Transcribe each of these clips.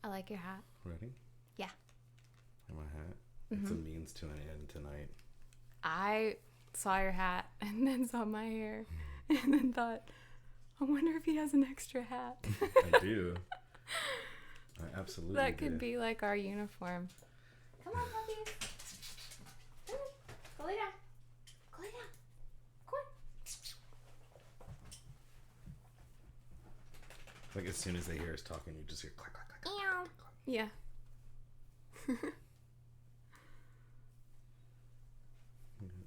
I like your hat. Ready? Yeah. And my hat. It's a means to an end tonight. I saw your hat and then saw my hair and then thought, I wonder if he has an extra hat. I do. I absolutely That do. could be like our uniform. Come on, puppies. Come on. Go lay down. Go lay down. Come on. Like as soon as they hear us talking, you just hear clack, clack, clack, clack, Ew. clack, clack. Yeah.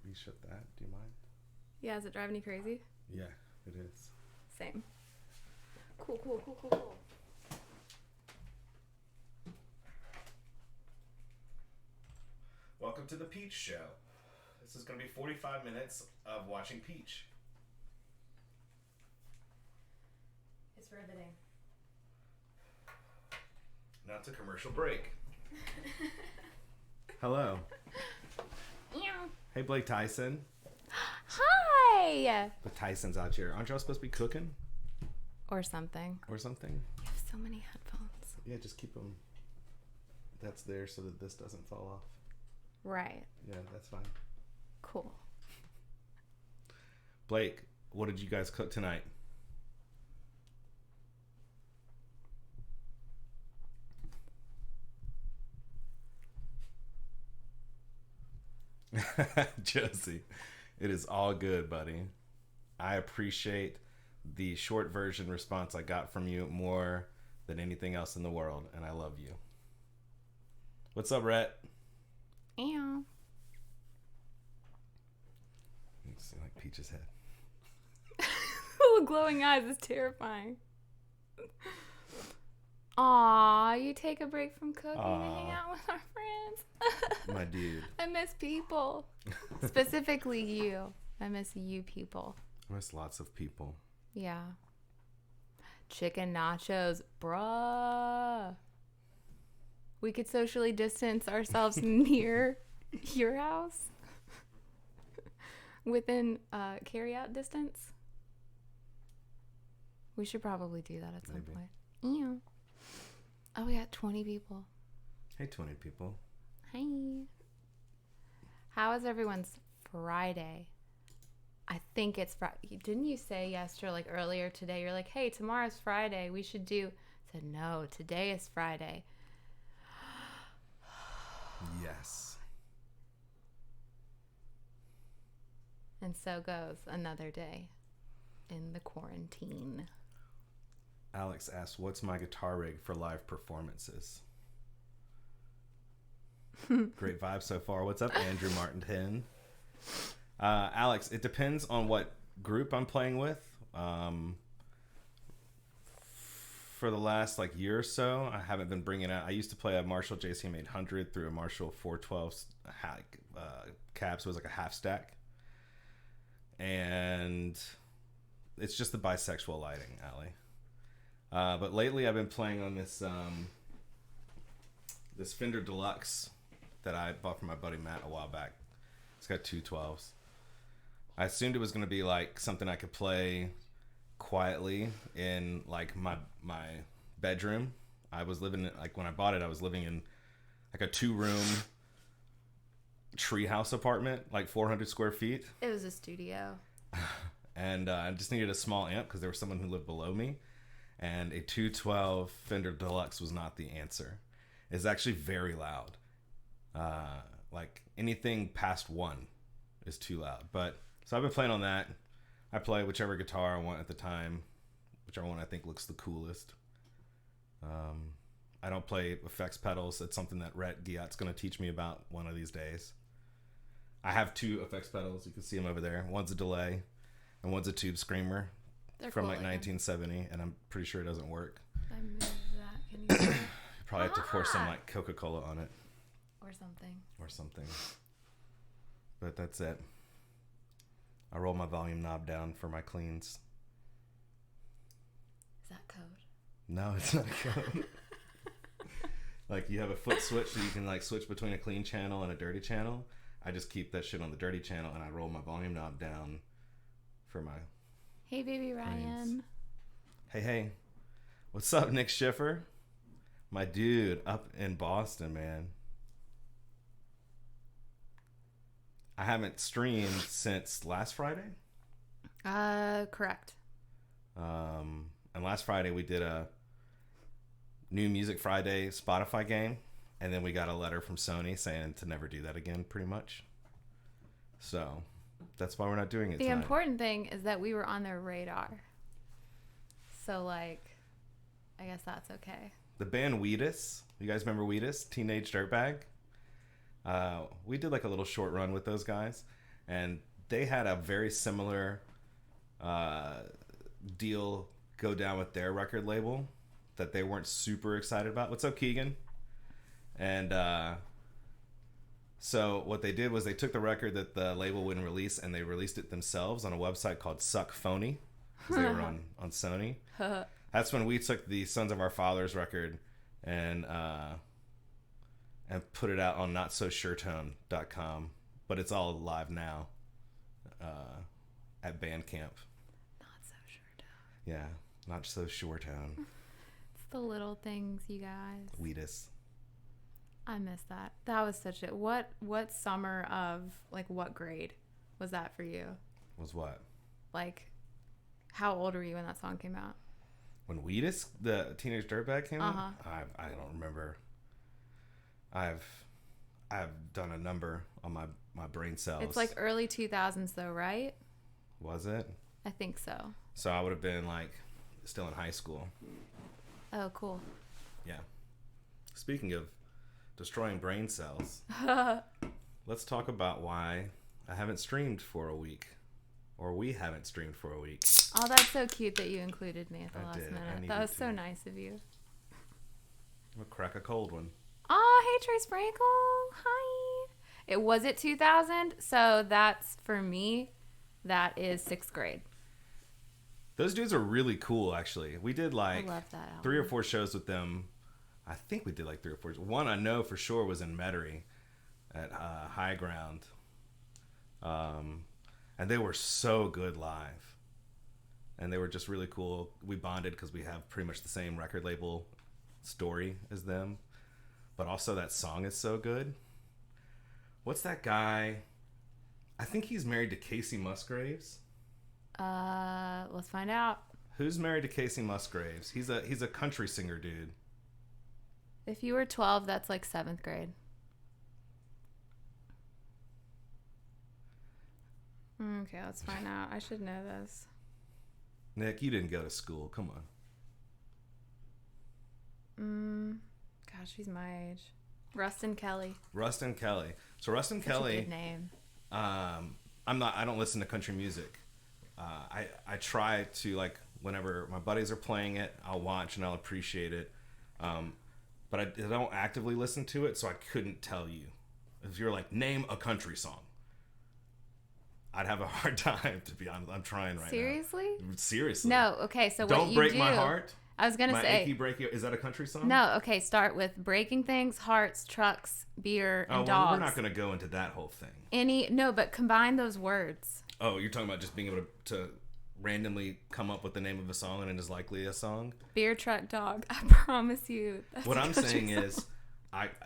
You shut that. Do you mind? Yeah, is it driving you crazy? Yeah, it is. Same. Cool. Welcome to the Peach Show. This is going to be 45 minutes of watching Peach. It's riveting. Now to commercial break. Hello. Ew. Hey, Blake Tyson. Hi! The Tyson's out here. Aren't y'all supposed to be cooking Or something. or something? You have so many headphones. Yeah, just keep them. That's there so that this doesn't fall off. Right. Yeah, that's fine. Cool. Blake, what did you guys cook tonight? Josie, it is all good, buddy. I appreciate the short version response I got from you more than anything else in the world, and I love you. What's up, Rhett? Ew. You see like Peach's head. Little glowing eyes is terrifying. Aw, you take a break from cooking to hang out with our friends. My dude. I miss people. Specifically you. I miss you people. I miss lots of people. Yeah. Chicken nachos, bruh. We could socially distance ourselves near your house. Within carry-out distance. We should probably do that at some Maybe. point. Ew. Oh, we got 20 people. Hey, 20 people. Hi. How is everyone's Friday? I think it's Friday. Didn't you say yesterday, like earlier today, you're like, hey, tomorrow's Friday. We should do. I said, no, today is Friday. Yes. And so goes another day in the quarantine. Alex asked, what's my guitar rig for live performances? Great vibe so far. What's up, Andrew Martin? Alex, it depends on what group I'm playing with. For the last year or so, I haven't been bringing out. I used to play a Marshall JCM 800 through a Marshall 412 cab, so it was like a half stack. And it's just the bisexual lighting, Allie. But lately I've been playing on this this Fender Deluxe that I bought from my buddy Matt a while back. It's got two 12s. I assumed it was going to be like something I could play quietly in like my bedroom. I was living in, like when I bought it, I was living in like a 2-room treehouse apartment, like 400 square feet. It was a studio. And I just needed a small amp because there was someone who lived below me. And a 212 Fender Deluxe was not the answer. It's actually very loud. Like anything past 1 is too loud. But so I've been playing on that. I play whichever guitar I want at the time, whichever one I think looks the coolest. I don't play effects pedals. It's something that Rhett Giat's going to teach me about one of these days. I have 2 effects pedals. You can see them over there. One's a delay, and one's a tube screamer. They're From cool like looking. 1970, and I'm pretty sure it doesn't work. I moved that. Can you see it? You probably have to pour some like Coca-Cola on it Or something. But that's it. I roll my volume knob down for my cleans. Is that code? No, it's not a code. Like you have a foot switch so you can like switch between a clean channel and a dirty channel. I just keep that shit on the dirty channel and I roll my volume knob down for my... Hey, baby Ryan. Hey. What's up, Nick Schiffer? My dude up in Boston, man. I haven't streamed since last Friday. Correct. And last Friday we did a new Music Friday Spotify game, and then we got a letter from Sony saying to never do that again, pretty much. So that's why we're not doing it The tonight. important thing is that we were on their radar. So, like, I guess that's okay. The band Wheatus, you guys remember Wheatus? Teenage Dirtbag? We did like a little short run with those guys, and they had a very similar deal go down with their record label that they weren't super excited about. What's up, Keegan? And so what they did was they took the record that the label wouldn't release, and they released it themselves on a website called Suck Phony, because they were on Sony. That's when we took the Sons of Our Fathers record and put it out on NotSoSureTone.com, but it's all live now at Bandcamp. Not so sure, Tone. Yeah, Not So Sure Tone. It's the little things, you guys. Wheatus. I miss that. That was such a... What summer of, like, what grade was that for you? Was what? Like, how old were you when that song came out? When Wheatus, the Teenage Dirtbag, came out? I don't remember. I've done a number on my brain cells. It's like early 2000s though, right? Was it? I think so. So I would have been like still in high school. Oh, cool. Yeah. Speaking of destroying brain cells, let's talk about why I haven't streamed for a week. Or we haven't streamed for a week. Oh, that's so cute that you included me at the last did. minute. That was so nice of you. I'm gonna crack a cold one. Oh, hey, Trey Sprinkle. Hi. It was at 2000, so that's, for me, that is 6th grade. Those dudes are really cool, actually. We did I like love that album. 3 or 4 shows with them. I think we did like 3 or 4. One I know for sure was in Metairie at High Ground. And they were so good live. And they were just really cool. We bonded because we have pretty much the same record label story as them. But also that song is so good. What's that guy? I think he's married to Casey Musgraves. Let's find out. Who's married to Casey Musgraves? He's a country singer dude. If you were 12, that's like 7th grade. Okay, let's find out. I should know this. Nick, you didn't go to school. Come on. Gosh, he's my age. Rustin Kelly. Rustin Kelly. So Rustin Such Kelly. a good name. I don't listen to country music. I try to, like, whenever my buddies are playing it, I'll watch and I'll appreciate it. But I don't actively listen to it, so I couldn't tell you. If you're like, name a country song, I'd have a hard time, to be honest. I'm trying right Seriously? now. Seriously? No, okay, so what Don't you Break do... My Heart? I was going to My say... Achy Breaky... Is that a country song? No, okay, start with Breaking Things, Hearts, Trucks, Beer, and Dogs. We're not going to go into that whole thing. No, but combine those words. Oh, you're talking about just being able to randomly come up with the name of a song and it is likely a song? Beer, Truck, Dog. I promise you. What I'm saying is,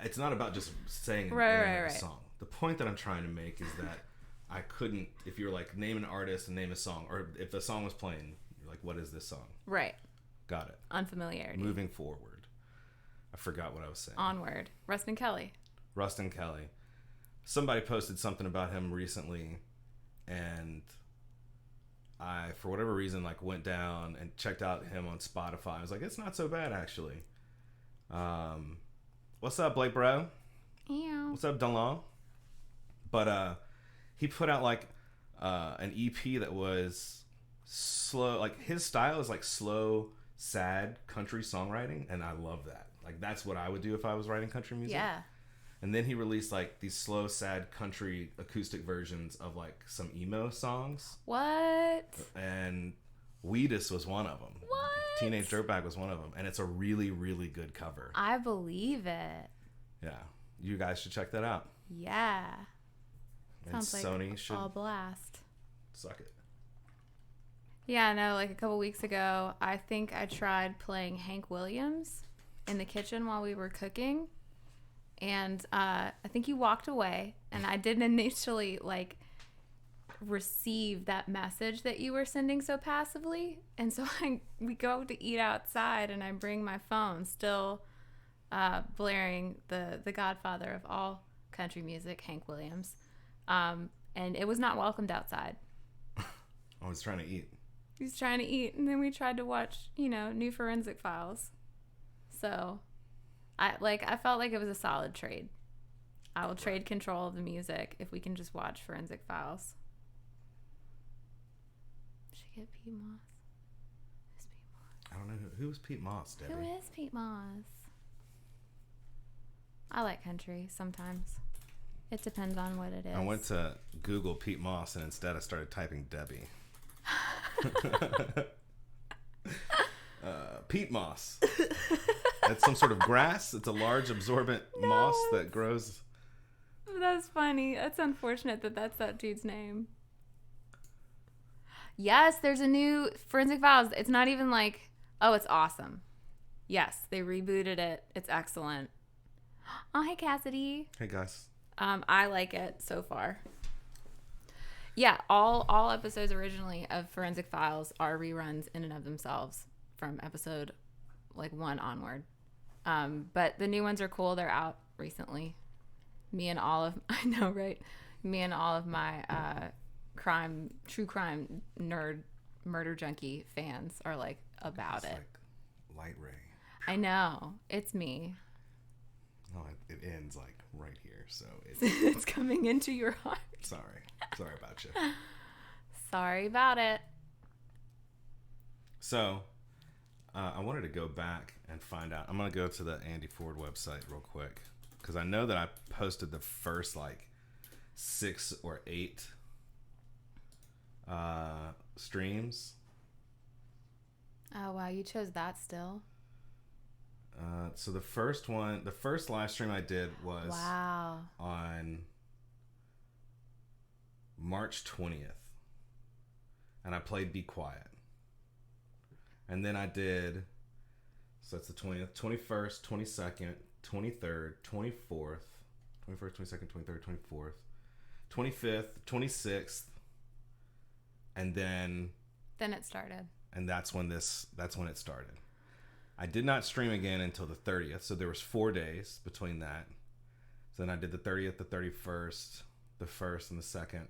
it's not about just saying the name of a song. The point that I'm trying to make is that I couldn't, if you were like, name an artist and name a song, or if the song was playing, you're like, what is this song? Right. Got it. Unfamiliarity. Moving forward. I forgot what I was saying. Onward. Rustin Kelly. Rustin Kelly. Somebody posted something about him recently, and I, for whatever reason, like went down and checked out him on Spotify. I was like, it's not so bad, actually. What's up, Blake Bro? Ew. What's up, Delon? But he put out like an EP that was slow. Like, his style is like slow, sad country songwriting, and I love that. Like, that's what I would do if I was writing country music. Yeah. And then he released like these slow, sad country acoustic versions of like some emo songs. What? And Wheatus was one of them. What? Teenage Dirtbag was one of them. And it's a really, really good cover. I believe it. Yeah. You guys should check that out. Yeah. And Sounds like Sony should all blast. suck it. Yeah, no, like a couple weeks ago, I think I tried playing Hank Williams. in the kitchen while we were cooking, and I think you walked away, and I didn't initially like receive that message that you were sending so passively, and so we go to eat outside, and I bring my phone, still blaring the Godfather of all country music, Hank Williams, and it was not welcomed outside. I was trying to eat. He was trying to eat, and then we tried to watch, new Forensic Files. So, I felt like it was a solid trade. I will trade control of the music if we can just watch Forensic Files. Should I get Pete Moss? Who's Pete Moss? I don't know who was Pete Moss, Debbie. Who is Pete Moss? I like country sometimes. It depends on what it is. I went to Google Pete Moss, and instead I started typing Debbie. Peat moss. It's some sort of grass. It's a large absorbent moss that grows. That's funny. That's unfortunate that that's that dude's name. Yes, there's a new Forensic Files. It's not even like, oh, it's awesome. Yes, they rebooted it. It's excellent. Oh, hey, Cassidy. Hey, guys. I like it so far. Yeah, all episodes originally of Forensic Files are reruns in and of themselves from episode 1 onward. But the new ones are cool. They're out recently. Me and all of my true crime nerd murder junkie fans are like about it. Like light ray. I know. It's me. No, it ends like right here, so it's coming into your heart. Sorry about you. Sorry about it. So, I wanted to go back and find out. I'm gonna go to the Andy Ford website real quick because I know that I posted the first 6 or 8 streams. Oh wow, you chose that still. So the first live stream I did was on March 20th, and I played Be Quiet. And then I did, so that's the 20th, 21st, 22nd, 23rd, 24th, 21st, 22nd, 23rd, 24th, 25th, 26th, and then it started. And that's when it started. I did not stream again until the 30th, so there was 4 days between that. So then I did the 30th, the 31st, the 1st, and the 2nd.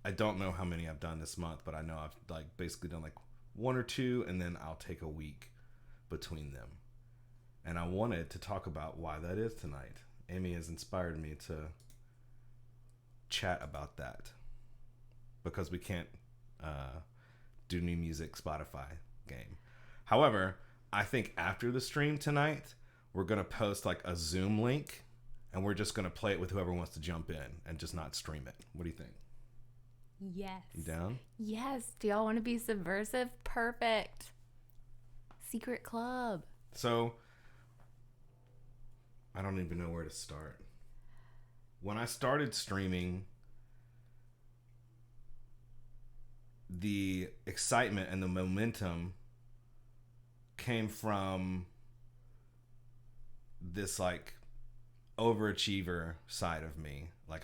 I don't know how many I've done this month, but I know I've basically done 1 or 2, and then I'll take a week between them. And I wanted to talk about why that is tonight. Aimee has inspired me to chat about that because we can't do new music Spotify game. However, I think after the stream tonight, we're going to post a Zoom link, and we're just going to play it with whoever wants to jump in and just not stream it. What do you think? Yes. You down? Yes. Do y'all want to be subversive? Perfect. Secret club. So, I don't even know where to start. When I started streaming, the excitement and the momentum came from this overachiever side of me. I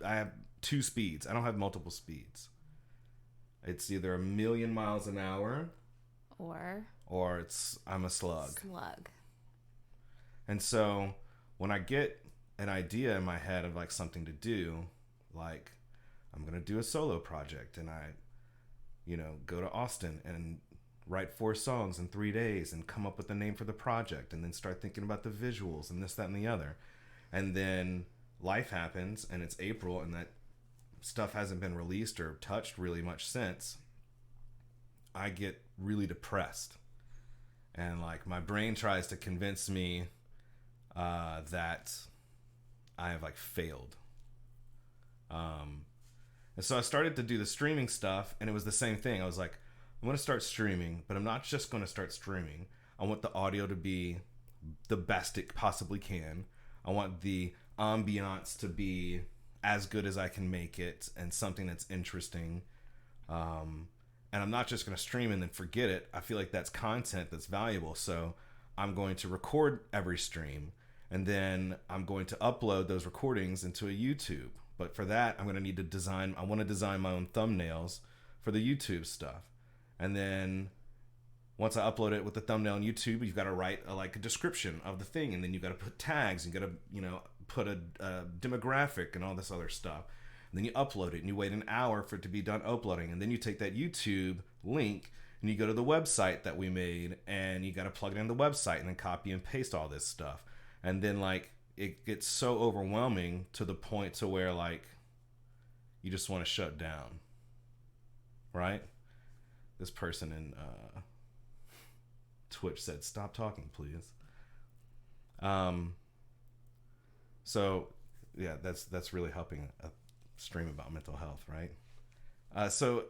have 2 speeds. I don't have multiple speeds. It's either 1,000,000 miles an hour or I'm a slug. And so when I get an idea in my head of something to do, I'm going to do a solo project, and I, go to Austin and write 4 songs in 3 days and come up with a name for the project, and then start thinking about the visuals and this, that, and the other. And then life happens, and it's April, and that stuff hasn't been released or touched really much since. I get really depressed. And my brain tries to convince me that I have failed. And so I started to do the streaming stuff, and it was the same thing. I was I'm going to start streaming, but I'm not just going to start streaming. I want the audio to be the best it possibly can. I want the ambiance to be as good as I can make it, and something that's interesting. And And I'm not just going to stream and then forget it. I feel like that's content that's valuable. So I'm going to record every stream, and then I'm going to upload those recordings into a YouTube. But for that, I'm going to need to I want to design my own thumbnails for the YouTube stuff. And then once I upload it with the thumbnail on YouTube, you've got to write a description of the thing. And then you've got to put tags, and you got to, put a demographic and all this other stuff. And then you upload it, and you wait an hour for it to be done uploading. And then you take that YouTube link and you go to the website that we made, and you got to plug it in the website and then copy and paste all this stuff. And then it gets so overwhelming to the point to where you just want to shut down. Right? This person in Twitch said, "Stop talking, please." So yeah, that's really helping a stream about mental health, right? So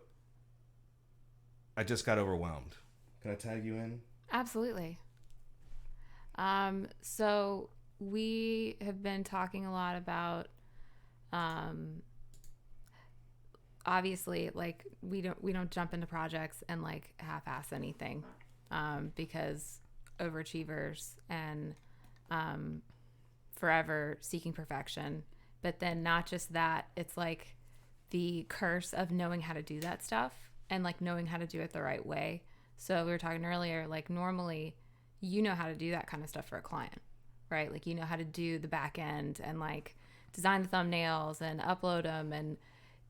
I just got overwhelmed. Can I tag you in? Absolutely. So we have been talking a lot about, obviously, we don't jump into projects and half-ass anything, because overachievers and forever seeking perfection. But then not just that, it's the curse of knowing how to do that stuff and knowing how to do it the right way. So we were talking earlier, normally you know how to do that kind of stuff for a client, right? You know how to do the back end and design the thumbnails and upload them. And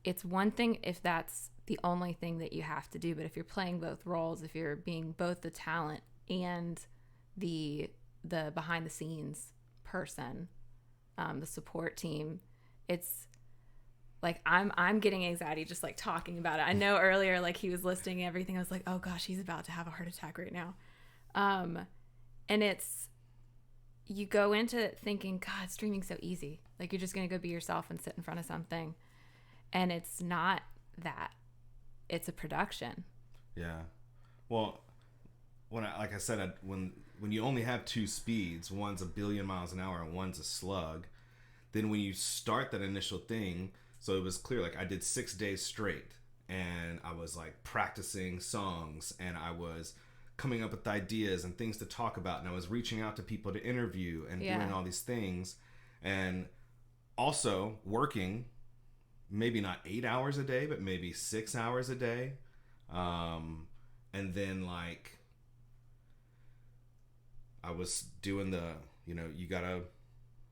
it's one thing if that's the only thing that you have to do, but if you're playing both roles, if you're being both the talent and the behind the scenes person, the support team, it's I'm getting anxiety just talking about it. I know earlier he was listing everything. I was oh gosh, he's about to have a heart attack right now. And it's, you go into it thinking, God, streaming's so easy. You're just gonna go be yourself and sit in front of something, and it's not that. It's a production. Yeah. Well, when when you only have two speeds, one's 1 billion miles an hour and one's a slug, then when you start that initial thing, so it was clear, I did 6 days straight, and I was practicing songs, and I was coming up with ideas and things to talk about, and I was reaching out to people to interview and doing all these things, and also working maybe not 8 hours a day, but maybe 6 hours a day. And then I was doing you gotta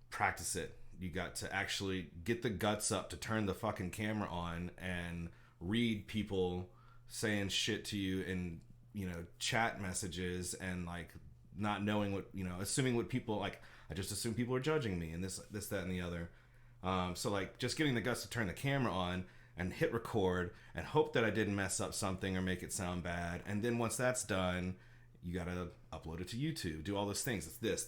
practice it. You got to actually get the guts up to turn the fucking camera on and read people saying shit to you in, chat messages, and not knowing what, assuming what people I just assume people are judging me and this, that, and the other. So just getting the guts to turn the camera on and hit record and hope that I didn't mess up something or make it sound bad. And then once that's done, you got to upload it to YouTube, do all those things. It's this,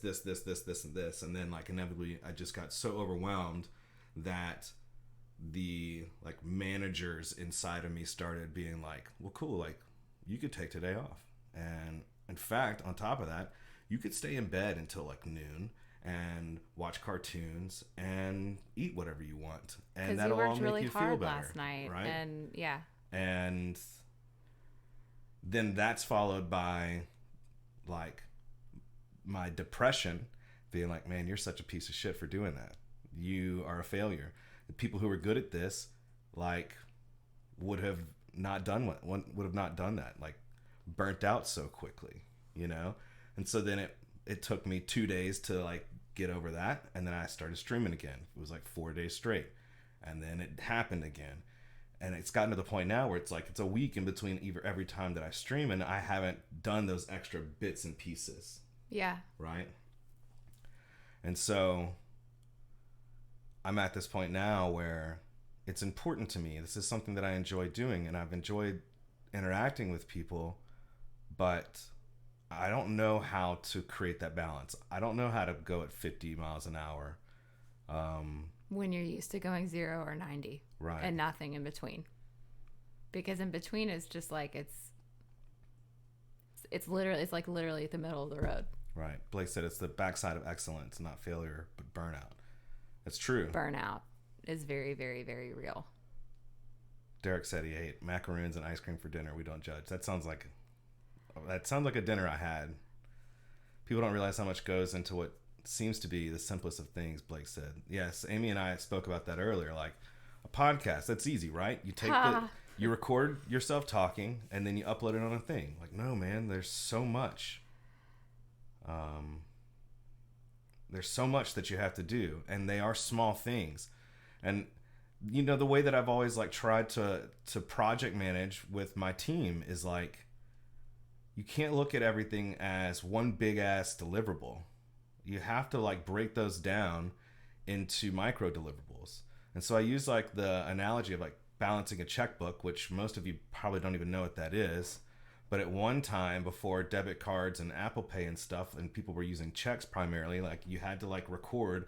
and this. And then inevitably I just got so overwhelmed that the managers inside of me started being well, cool. You could take today off. And in fact, on top of that, you could stay in bed until noon and watch cartoons and eat whatever you want, and that'll all make really you feel better. Last night, right? And yeah, and then that's followed by my depression, being man, you're such a piece of shit for doing that. You are a failure. The people who were good at this would have not done that, burnt out so quickly, And so then it took me 2 days to get over that, and then I started streaming again. It was 4 days straight, and then it happened again, and it's gotten to the point now where it's it's a week in between every time that I stream, and I haven't done those extra bits and pieces. Yeah. Right. And so I'm at this point now where it's important to me. This is something that I enjoy doing, and I've enjoyed interacting with people, but I don't know how to create that balance. I don't know how to go at 50 miles an hour. When you're used to going 0 or 90. Right. And nothing in between. Because in between is just it's literally at the middle of the road. Right. Blake said it's the backside of excellence, not failure, but burnout. That's true. Burnout is very, very, very real. Derek said he ate macaroons and ice cream for dinner. We don't judge. That sounds like a dinner I had. People don't realize how much goes into what seems to be the simplest of things, Blake said. Yes, Aimee and I spoke about that earlier. Like a podcast, that's easy, right? You record yourself talking and then you upload it on a thing. Like, no, man, there's so much. There's so much that you have to do, and they are small things. And you know, the way that I've always like tried to project manage with my team is like, you can't look at everything as one big ass deliverable. You have to like break those down into micro deliverables. And so I use like the analogy of like balancing a checkbook, which most of you probably don't even know what that is. But at one time, before debit cards and Apple Pay and stuff, and people were using checks primarily, like you had to like record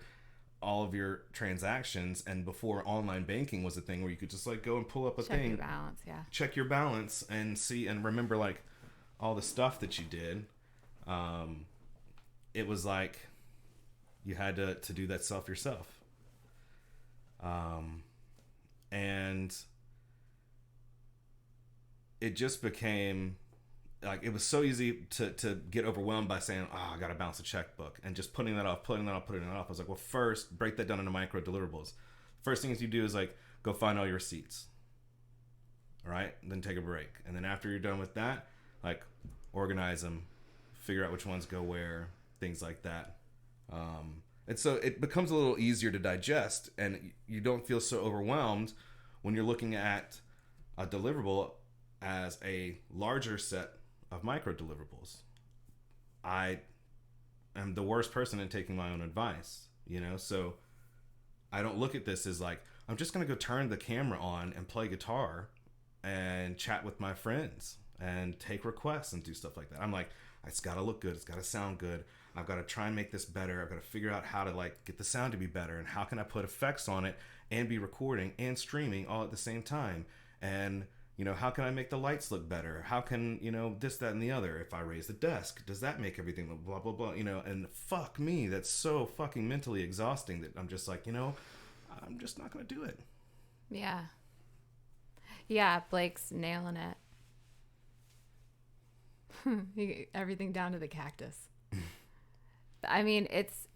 all of your transactions. And before online banking was a thing where you could just like go and pull up a thing, check your balance, check your balance and see and remember like all the stuff that you did. It was like you had to do that stuff yourself. And it just became like, it was so easy to get overwhelmed by saying, oh, I got to balance a checkbook, and just putting that off. I was like, well, first break that down into micro deliverables. First things you do is like, go find all your receipts. All right. And then take a break. And then after you're done with that, like organize them, figure out which ones go where, things like that. And so it becomes a little easier to digest, and you don't feel so overwhelmed when you're looking at a deliverable as a larger set of micro deliverables. I am the worst person in taking my own advice, you know? So I don't look at this as like, I'm just going to go turn the camera on and play guitar and chat with my friends and take requests and do stuff like that. I'm like, it's got to look good. It's got to sound good. I've got to try and make this better. I've got to figure out how to like get the sound to be better, and how can I put effects on it and be recording and streaming all at the same time. And, you know, how can I make the lights look better? How can, you know, this, that, and the other? If I raise the desk, does that make everything look blah, blah, blah, you know? And fuck me, that's so fucking mentally exhausting that I'm just like, you know, I'm just not going to do it. Yeah. Yeah, Blake's nailing it. Everything down to the cactus. I mean, it's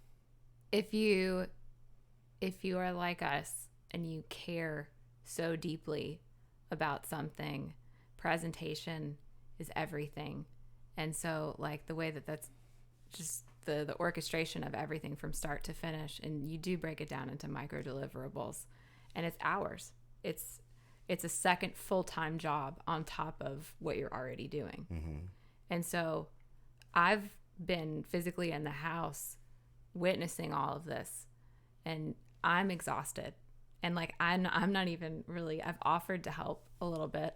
if you are like us and you care so deeply about something, presentation is everything. And so like the way that's just the orchestration of everything from start to finish, and you do break it down into micro deliverables, and it's hours. It's a second full-time job on top of what you're already doing. Mm-hmm. And so I've been physically in the house witnessing all of this, and I'm exhausted. And like, I'm not even really, I've offered to help a little bit.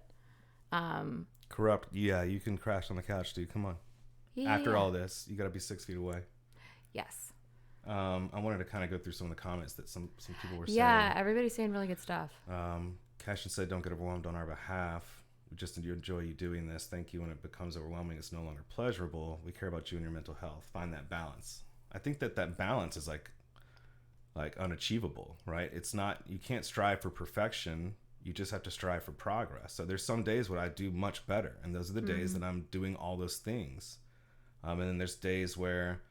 Corrupt. Yeah, you can crash on the couch, dude. Come on. Yeah, after all this, you got to be 6 feet away. Yes. I wanted to kind of go through some of the comments that some people were saying. Yeah, everybody's saying really good stuff. Cashin said, don't get overwhelmed on our behalf. We just enjoy you doing this. Thank you. When it becomes overwhelming, it's no longer pleasurable. We care about you and your mental health. Find that balance. I think that balance is like unachievable, right? It's not, you can't strive for perfection. You just have to strive for progress. So there's some days where I do much better, and those are the days that I'm doing all those things. And then there's days where,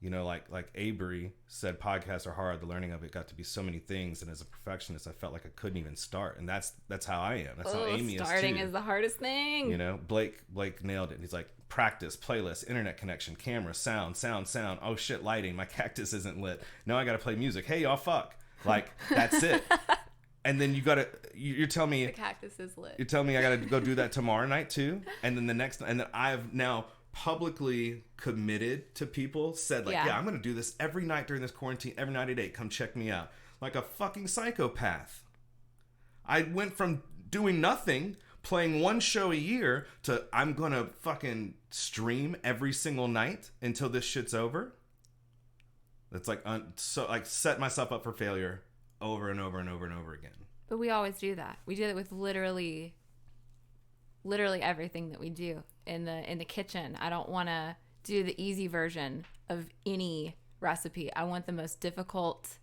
you know, like Avery said, podcasts are hard. The learning of it got to be so many things, and as a perfectionist, I felt like I couldn't even start. And that's how I am. That's how Aimee is too. Starting is the hardest thing. You know, Blake nailed it. He's like, practice, playlist, internet connection, camera, sound. Oh shit, lighting. My cactus isn't lit. Now I got to play music. Hey y'all, fuck. Like, that's it. And then you're telling me the cactus is lit. You're telling me I got to go do that tomorrow night too, and then the next, and then I've now publicly committed to people, said like, yeah, I'm gonna do this every night during this quarantine, every night at 8. Come check me out, like a fucking psychopath. I went from doing nothing, playing one show a year, to I'm gonna fucking stream every single night until this shit's over. That's like so like set myself up for failure over and over and over and over again. But we always do that. We do it with literally everything that we do in the kitchen. I don't want to do the easy version of any recipe. I want the most difficult,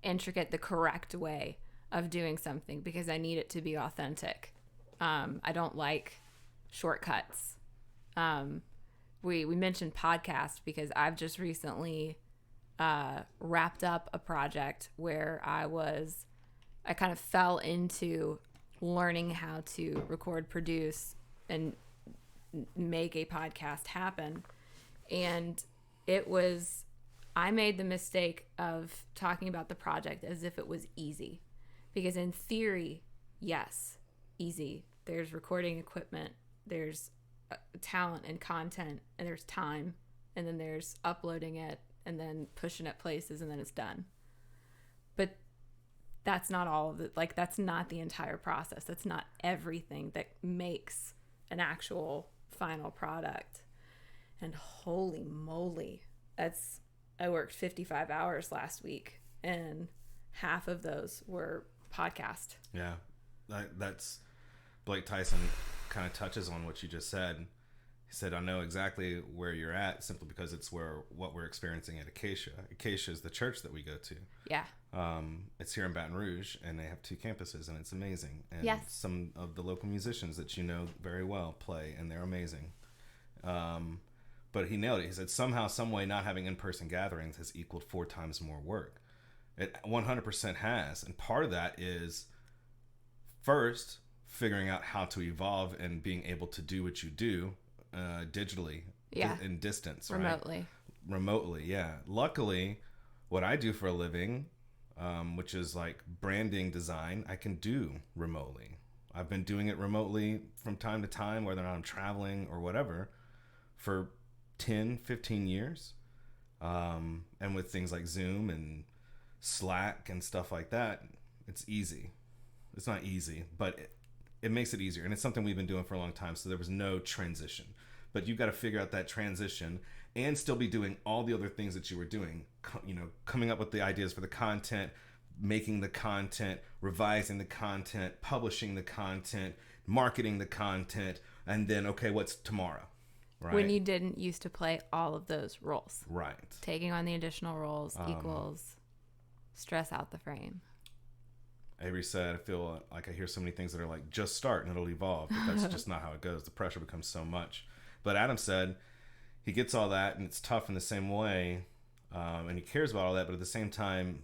intricate, the correct way of doing something because I need it to be authentic. I don't like shortcuts. We mentioned podcast because I've just recently wrapped up a project where I kind of fell into learning how to record, produce, and make a podcast happen. And I made the mistake of talking about the project as if it was easy. Because in theory, yes, easy. There's recording equipment, there's talent and content, and there's time, and then there's uploading it, and then pushing it places, and then it's done. But that's not all of it. Like, that's not the entire process. That's not everything that makes an actual final product. And holy moly, I worked 55 hours last week, and half of those were podcast. Yeah, that's Blake Tyson kind of touches on what you just said. He said, I know exactly where you're at simply because it's what we're experiencing at Acacia. Acacia is the church that we go to. Yeah. It's here in Baton Rouge, and they have 2 campuses, and it's amazing. And yes. Some of the local musicians that you know very well play, and they're amazing. But he nailed it. He said, somehow, some way, not having in-person gatherings has equaled 4 times more work. It 100% has. And part of that is, first, figuring out how to evolve and being able to do what you do digitally, in distance, remotely, yeah. Luckily, what I do for a living, which is like branding design, I can do remotely. I've been doing it remotely from time to time, whether or not I'm traveling or whatever, for 10, 15 years. And with things like Zoom and Slack and stuff like that, it's easy. It's not easy, but it makes it easier. And it's something we've been doing for a long time, so there was no transition. But you've got to figure out that transition and still be doing all the other things that you were doing, coming up with the ideas for the content, making the content, revising the content, publishing the content, marketing the content, and then, okay, what's tomorrow? Right? When you didn't used to play all of those roles. Right. Taking on the additional roles equals stress out the frame. Avery said, I feel like I hear so many things that are like, just start and it'll evolve. But that's just not how it goes. The pressure becomes so much. But Adam said he gets all that, and it's tough in the same way. And he cares about all that. But at the same time,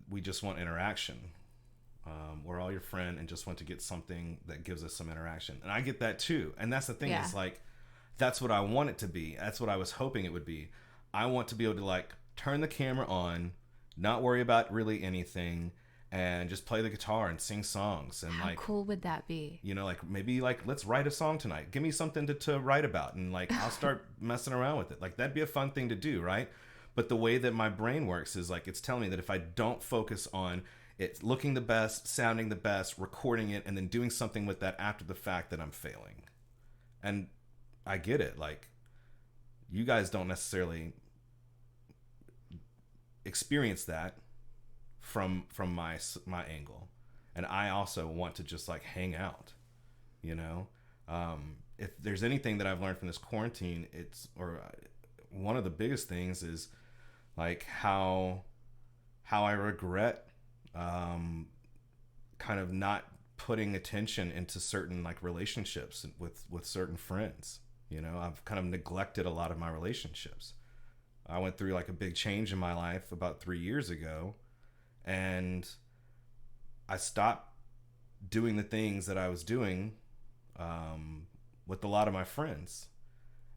we just want interaction. We're all your friend and just want to get something that gives us some interaction. And I get that too. And that's the thing. Is like, that's what I want it to be. That's what I was hoping it would be. I want to be able to like turn the camera on, not worry about really anything, and just play the guitar and sing songs. And how cool would that be? Like maybe like, let's write a song tonight. Give me something to write about, and like I'll start messing around with it. Like that'd be a fun thing to do, right? But the way that my brain works is like, it's telling me that if I don't focus on it looking the best, sounding the best, recording it, and then doing something with that after the fact, that I'm failing. And I get it. Like, you guys don't necessarily experience that from my angle, and I also want to just like hang out, if there's anything that I've learned from this quarantine, one of the biggest things is like how I regret kind of not putting attention into certain like relationships with certain friends. I've kind of neglected a lot of my relationships. I went through like a big change in my life about 3 years ago, and I stopped doing the things that I was doing with a lot of my friends,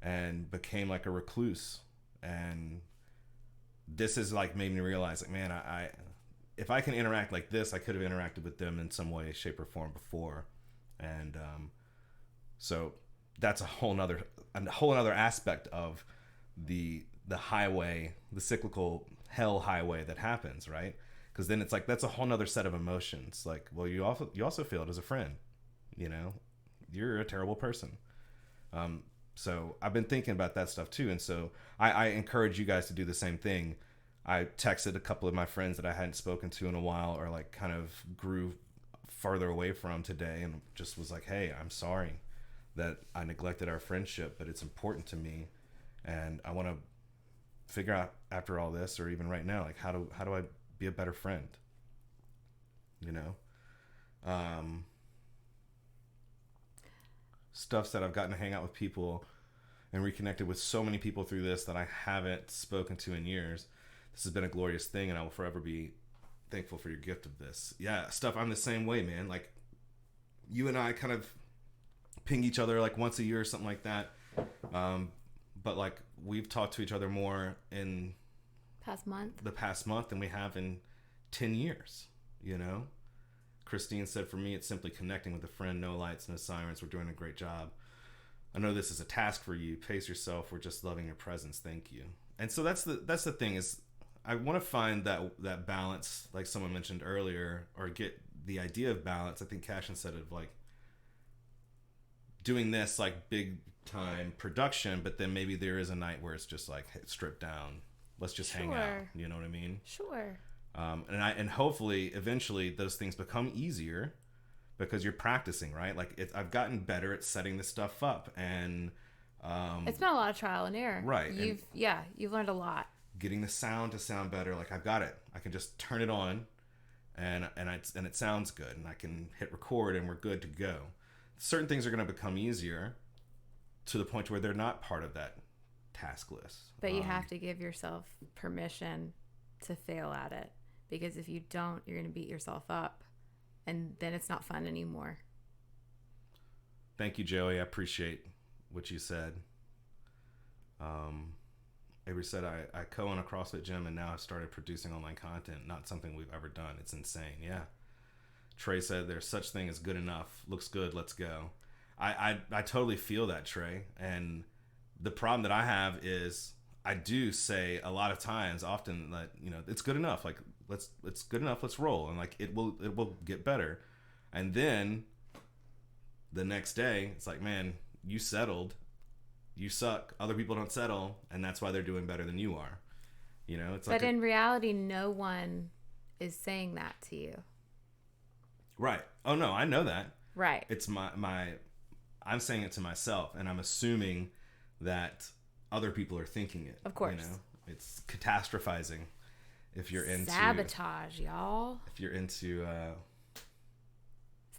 and became like a recluse. And this has like made me realize, like, man, I if I can interact like this, I could have interacted with them in some way, shape, or form before. And so that's a whole nother aspect of the highway, the cyclical hell highway that happens, right? Because then it's like, that's a whole nother set of emotions. Like, well, you also failed as a friend. You're a terrible person. So I've been thinking about that stuff too. And so I encourage you guys to do the same thing. I texted a couple of my friends that I hadn't spoken to in a while, or like kind of grew farther away from today, and just was like, hey, I'm sorry that I neglected our friendship, but it's important to me. And I want to figure out after all this, or even right now, like how do I be a better friend? you know. Stuff that I've gotten to hang out with people and reconnected with so many people through this that I haven't spoken to in years. This has been a glorious thing, and I will forever be thankful for your gift of this. Yeah, stuff, I'm the same way, man. Like, you and I kind of ping each other like once a year or something like that. But like, we've talked to each other more in the past month than we have in 10 years, you know? Christine said, for me, it's simply connecting with a friend. No lights, no sirens. We're doing a great job. I know this is a task for you. Pace yourself. We're just loving your presence. Thank you. And so that's the thing, is I want to find that balance, like someone mentioned earlier, or get the idea of balance. I think Cashin said, of like doing this like big time production, but then maybe there is a night where it's just like, hey, stripped down. Let's just hang out. You know what I mean? Sure. And hopefully eventually those things become easier because you're practicing, right? Like, I've gotten better at setting this stuff up, and it's been a lot of trial and error. Right. You've learned a lot. Getting the sound to sound better. Like, I've got it. I can just turn it on, and it sounds good, and I can hit record, and we're good to go. Certain things are going to become easier to the point where they're not part of that task list. But you have to give yourself permission to fail at it, because if you don't, you're going to beat yourself up, and then it's not fun anymore. Thank you, Joey. I appreciate what you said. Avery said, I co-own a CrossFit gym, and now I've started producing online content. Not something we've ever done. It's insane. Yeah. Trey said, there's such thing as good enough. Looks good. Let's go. I totally feel that, Trey. And the problem that I have is I do say a lot of times, often, that, you know, it's good enough. Like, it's good enough. Let's roll. And like, it will get better. And then the next day it's like, man, you settled. You suck. Other people don't settle. And that's why they're doing better than you are. You know, it's like, but in reality, no one is saying that to you. Right. Oh no, I know that. Right. It's I'm saying it to myself, and I'm assuming that other people are thinking it. Of course. You know, it's catastrophizing. If you're into sabotage, y'all. If you're into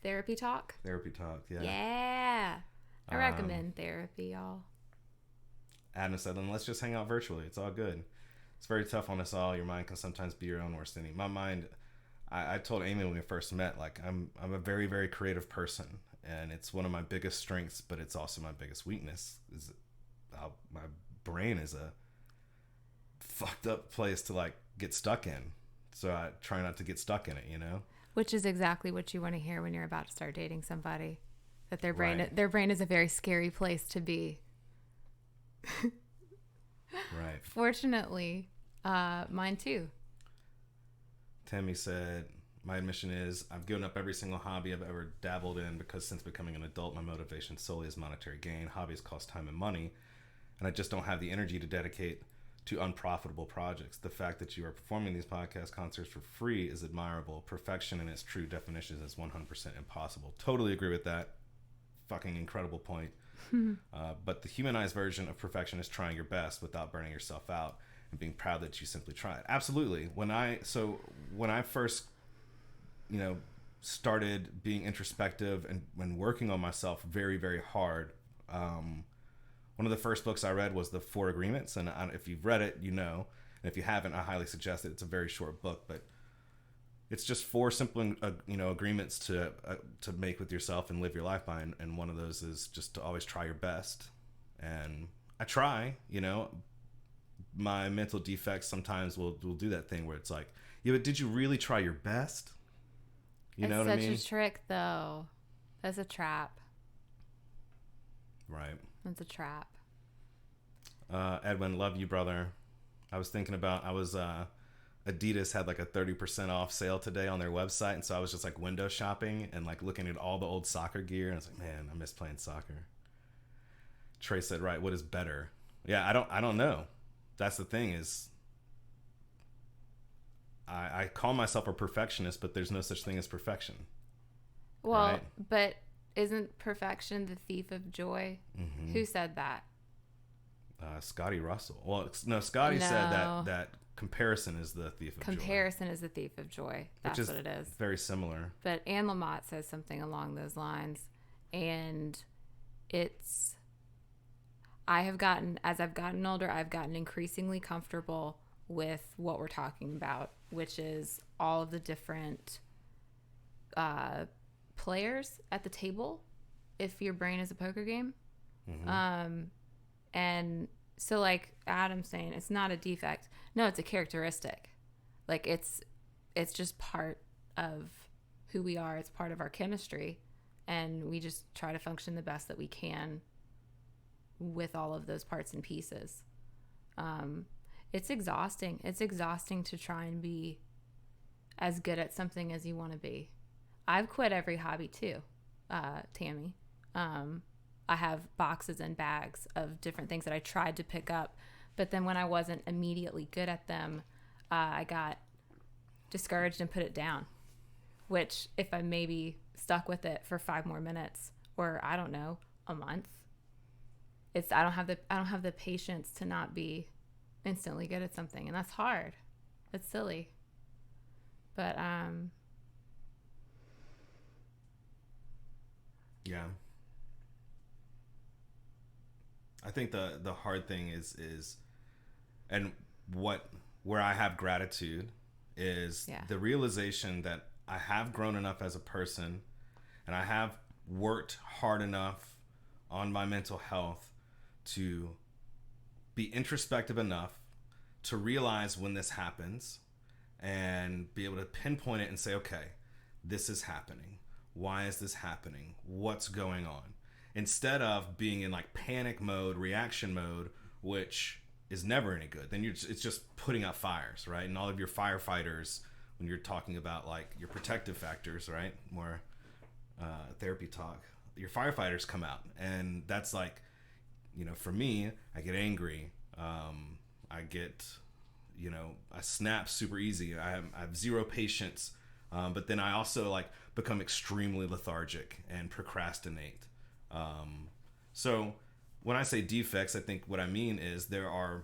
therapy talk. Yeah. Yeah. I recommend therapy, y'all. Adam said, then let's just hang out virtually. It's all good. It's very tough on us all. Your mind can sometimes be your own worst enemy. My mind, I told Aimee when we first met, like, I'm a very, very creative person, and it's one of my biggest strengths, but it's also my biggest weakness. Is my brain is a fucked up place to like get stuck in. So I try not to get stuck in it, you know? Which is exactly what you want to hear when you're about to start dating somebody. That their brain is a very scary place to be. Right. Fortunately, mine too. Tammy said, my admission is I've given up every single hobby I've ever dabbled in because since becoming an adult, my motivation solely is monetary gain. Hobbies cost time and money, and I just don't have the energy to dedicate to unprofitable projects. The fact that you are performing these podcast concerts for free is admirable. Perfection in its true definition is 100% impossible. Totally agree with that. Fucking incredible point. But the humanized version of perfection is trying your best without burning yourself out and being proud that you simply tried. Absolutely. When I first, you know, started being introspective and when working on myself very, very hard, one of the first books I read was The Four Agreements, and if you've read it, you know, and if you haven't, I highly suggest it. It's a very short book, but it's just four simple, agreements to make with yourself and live your life by, and one of those is just to always try your best. And I try, you know. My mental defects sometimes will do that thing where it's like, yeah, but did you really try your best? You know what I mean? It's such a trick, though. That's a trap. Right. It's a trap. Edwin, love you, brother. I was thinking about, Adidas had like a 30% off sale today on their website, and so I was just like window shopping and like looking at all the old soccer gear, and I was like, man, I miss playing soccer. Trey said, right, what is better? Yeah, I don't know. That's the thing is, I call myself a perfectionist, but there's no such thing as perfection. Well, right? But isn't perfection the thief of joy? Mm-hmm. Who said that? Scotty Russell. Well, no, Scotty said that Comparison is the thief of joy. Comparison is the thief of joy. That's what it is. Very similar. But Anne Lamott says something along those lines. And as I've gotten older, I've gotten increasingly comfortable with what we're talking about, which is all of the different players at the table, if your brain is a poker game. Mm-hmm. And so like Adam's saying, it's not a defect. No, it's a characteristic. Like it's just part of who we are. It's part of our chemistry. And we just try to function the best that we can with all of those parts and pieces. It's exhausting. It's exhausting to try and be as good at something as you want to be. I've quit every hobby too, Tammy. I have boxes and bags of different things that I tried to pick up, but then when I wasn't immediately good at them, I got discouraged and put it down, which if I maybe stuck with it for 5 more minutes or I don't know, a month, I don't have the patience to not be instantly good at something, and that's hard. It's silly. But yeah. I think the hard thing is and where I have gratitude is the realization that I have grown enough as a person and I have worked hard enough on my mental health to be introspective enough to realize when this happens and be able to pinpoint it and say, okay, this is happening. Why is this happening? What's going on? Instead of being in like panic mode, reaction mode, which is never any good. Then it's just putting out fires, right? And all of your firefighters, when you're talking about like your protective factors, right? More therapy talk. Your firefighters come out, and that's like, for me, I get angry. I get, I snap super easy. I have zero patience. But then I also like become extremely lethargic and procrastinate. So when I say defects, I think what I mean is there are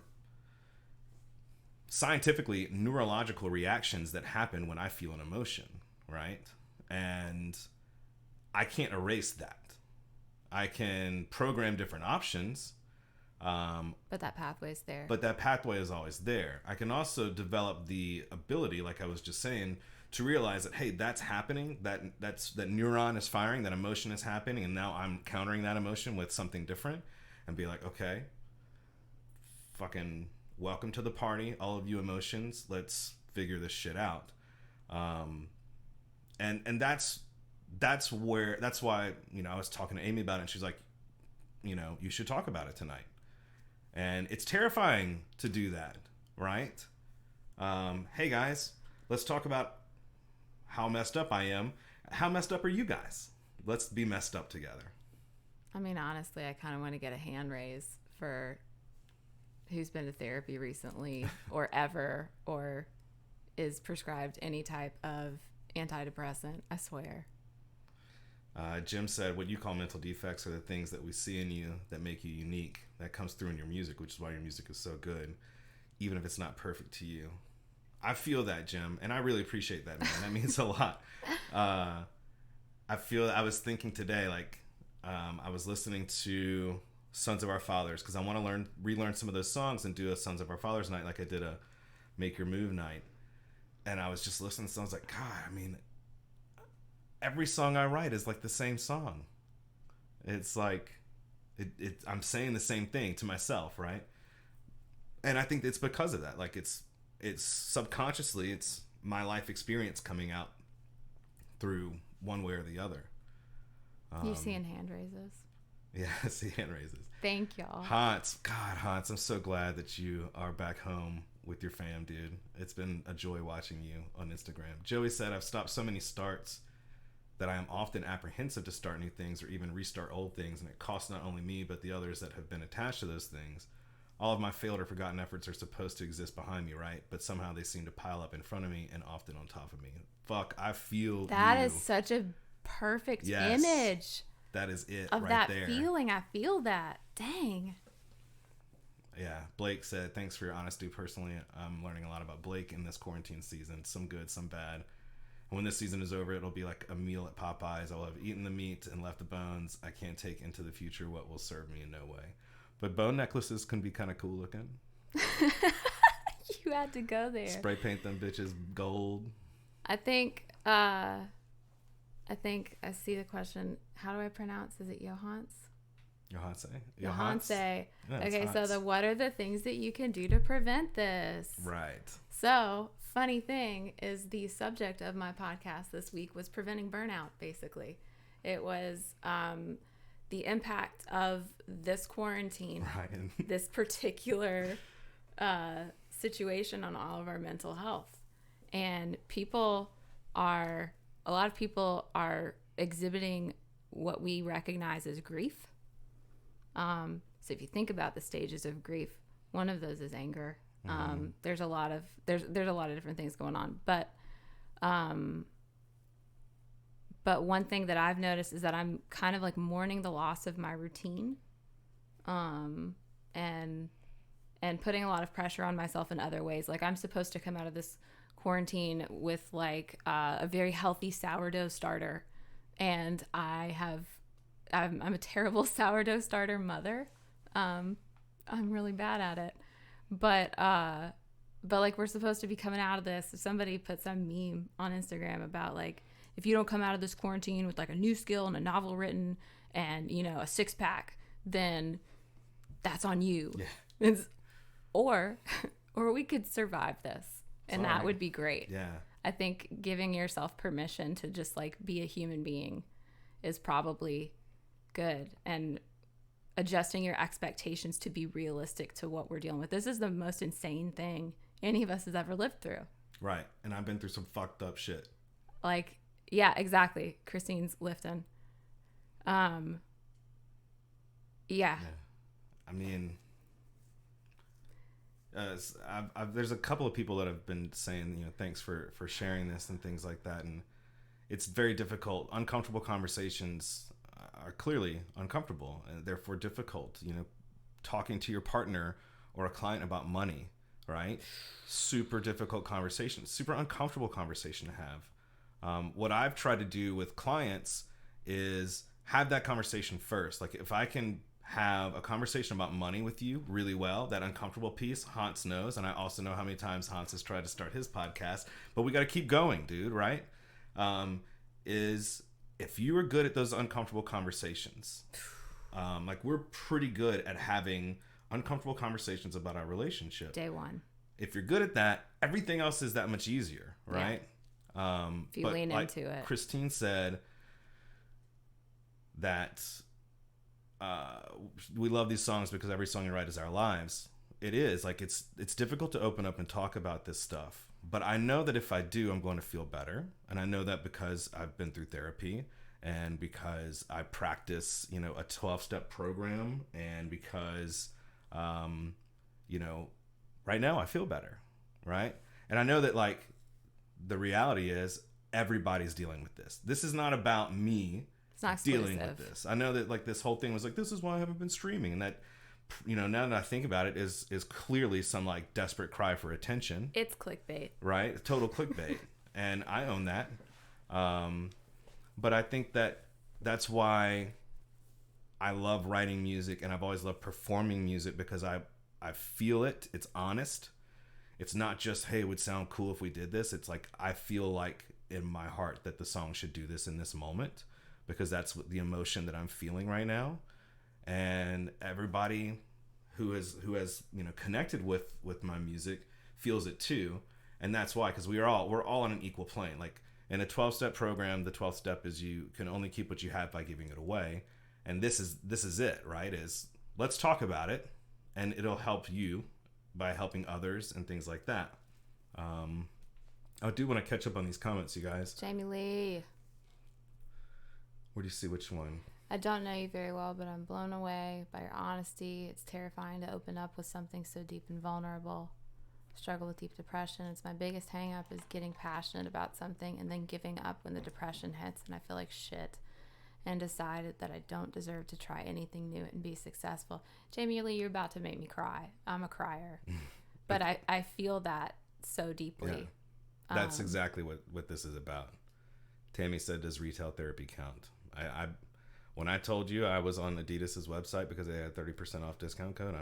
scientifically neurological reactions that happen when I feel an emotion, right? And I can't erase that. I can program different options. But that pathway's there. But that pathway is always there. I can also develop the ability, like I was just saying, to realize that, hey, that's happening, that neuron is firing, that emotion is happening, and now I'm countering that emotion with something different, and be like, okay, fucking welcome to the party, all of you emotions, let's figure this shit out. And that's why, I was talking to Aimee about it, and she's like, you should talk about it tonight. And it's terrifying to do that, right? Hey guys, let's talk about how messed up I am. How messed up are you guys? Let's be messed up together. I mean, honestly, I kind of want to get a hand raise for who's been to therapy recently or ever, or is prescribed any type of antidepressant. I swear. Jim said, what you call mental defects are the things that we see in you that make you unique. That comes through in your music, which is why your music is so good, even if it's not perfect to you. I feel that, Jim, and I really appreciate that, man. That means a lot. I was thinking today, like, I was listening to Sons of Our Fathers because I want to relearn some of those songs and do a Sons of Our Fathers night like I did a Make Your Move night. And I was just listening to songs like, God, I mean, every song I write is like the same song. It's like, I'm saying the same thing to myself, right? And I think it's because of that. Like, it's subconsciously, it's my life experience coming out through one way or the other. You seeing hand raises? Yeah, I see hand raises. Thank y'all. Hans, I'm so glad that you are back home with your fam, dude. It's been a joy watching you on Instagram. Joey said, I've stopped so many starts that I am often apprehensive to start new things or even restart old things, and it costs not only me, but the others that have been attached to those things. All of my failed or forgotten efforts are supposed to exist behind me, right? But somehow they seem to pile up in front of me and often on top of me. Fuck, I feel that you. Is such a perfect image. That is it of right that there. Feeling. I feel that. Dang. Yeah, Blake said, thanks for your honesty. Personally, I'm learning a lot about Blake in this quarantine season. Some good, some bad. And when this season is over, it'll be like a meal at Popeyes. I will have eaten the meat and left the bones. I can't take into the future what will serve me in no way. But bone necklaces can be kind of cool looking. You had to go there. Spray paint them bitches gold. I think I see the question. How do I pronounce? Is it Johans? Johanse. Johanse. Yeah, okay, so what are the things that you can do to prevent this? Right. So, funny thing is the subject of my podcast this week was preventing burnout, basically. It was the impact of this quarantine, Ryan. this particular situation on all of our mental health. And a lot of people are exhibiting what we recognize as grief. So if you think about the stages of grief, one of those is anger. There's a lot of different things going on, but one thing that I've noticed is that I'm kind of like mourning the loss of my routine, and putting a lot of pressure on myself in other ways. Like I'm supposed to come out of this quarantine with like a very healthy sourdough starter, and I'm a terrible sourdough starter mother. I'm really bad at it. But like we're supposed to be coming out of this. If somebody put some meme on Instagram about like, if you don't come out of this quarantine with like a new skill and a novel written and, you know, a 6-pack, then that's on you. Yeah. Or we could survive this, and that would be great. Yeah. I think giving yourself permission to just like be a human being is probably good, and adjusting your expectations to be realistic to what we're dealing with. This is the most insane thing any of us has ever lived through. Right. And I've been through some fucked up shit. Like, yeah, exactly. Christine's lifting. Yeah. I mean, there's a couple of people that have been saying, you know, thanks for sharing this and things like that. And it's very difficult. Uncomfortable conversations are clearly uncomfortable and therefore difficult. You know, talking to your partner or a client about money, right? Super difficult conversation, super uncomfortable conversation to have. What I've tried to do with clients is have that conversation first. Like if I can have a conversation about money with you really well, that uncomfortable piece, Hans knows, and I also know how many times Hans has tried to start his podcast, but we got to keep going, dude, right? Is if you are good at those uncomfortable conversations, like we're pretty good at having uncomfortable conversations about our relationship. Day one. If you're good at that, everything else is that much easier, right? Yeah. If you lean like into it. Christine said that we love these songs because every song you write is our lives. It is. Like it's difficult to open up and talk about this stuff. But I know that if I do, I'm going to feel better. And I know that because I've been through therapy and because I practice, you know, a 12-step program and because, you know, right now I feel better, right? And I know that, like, the reality is everybody's dealing with this. This is not about me dealing with this. I know that, like, this whole thing was like, this is why I haven't been streaming. And that, you know, now that I think about it, is clearly some like desperate cry for attention. It's clickbait, right? Total clickbait, and I own that. But I think that that's why I love writing music, and I've always loved performing music because I feel it. It's honest. It's not just, hey, it would sound cool if we did this. It's like I feel like in my heart that the song should do this in this moment because that's what the emotion that I'm feeling right now. And everybody who has you know connected with my music feels it too, and that's why, because we're all on an equal plane. Like in a 12-step program, the 12th step is you can only keep what you have by giving it away, and this is it, right? Is let's talk about it, and it'll help you by helping others and things like that. I do want to catch up on these comments, you guys. Jamie Lee. Where do you see which one? I don't know you very well, but I'm blown away by your honesty. It's terrifying to open up with something so deep and vulnerable. Struggle with deep depression. It's my biggest hang up is getting passionate about something and then giving up when the depression hits and I feel like shit. and decided that I don't deserve to try anything new and be successful. Jamie Lee, you're about to make me cry. I'm a crier. But I feel that so deeply. Yeah. That's exactly what this is about. Tammy said, does retail therapy count? When I told you I was on Adidas's website because they had 30% off discount code,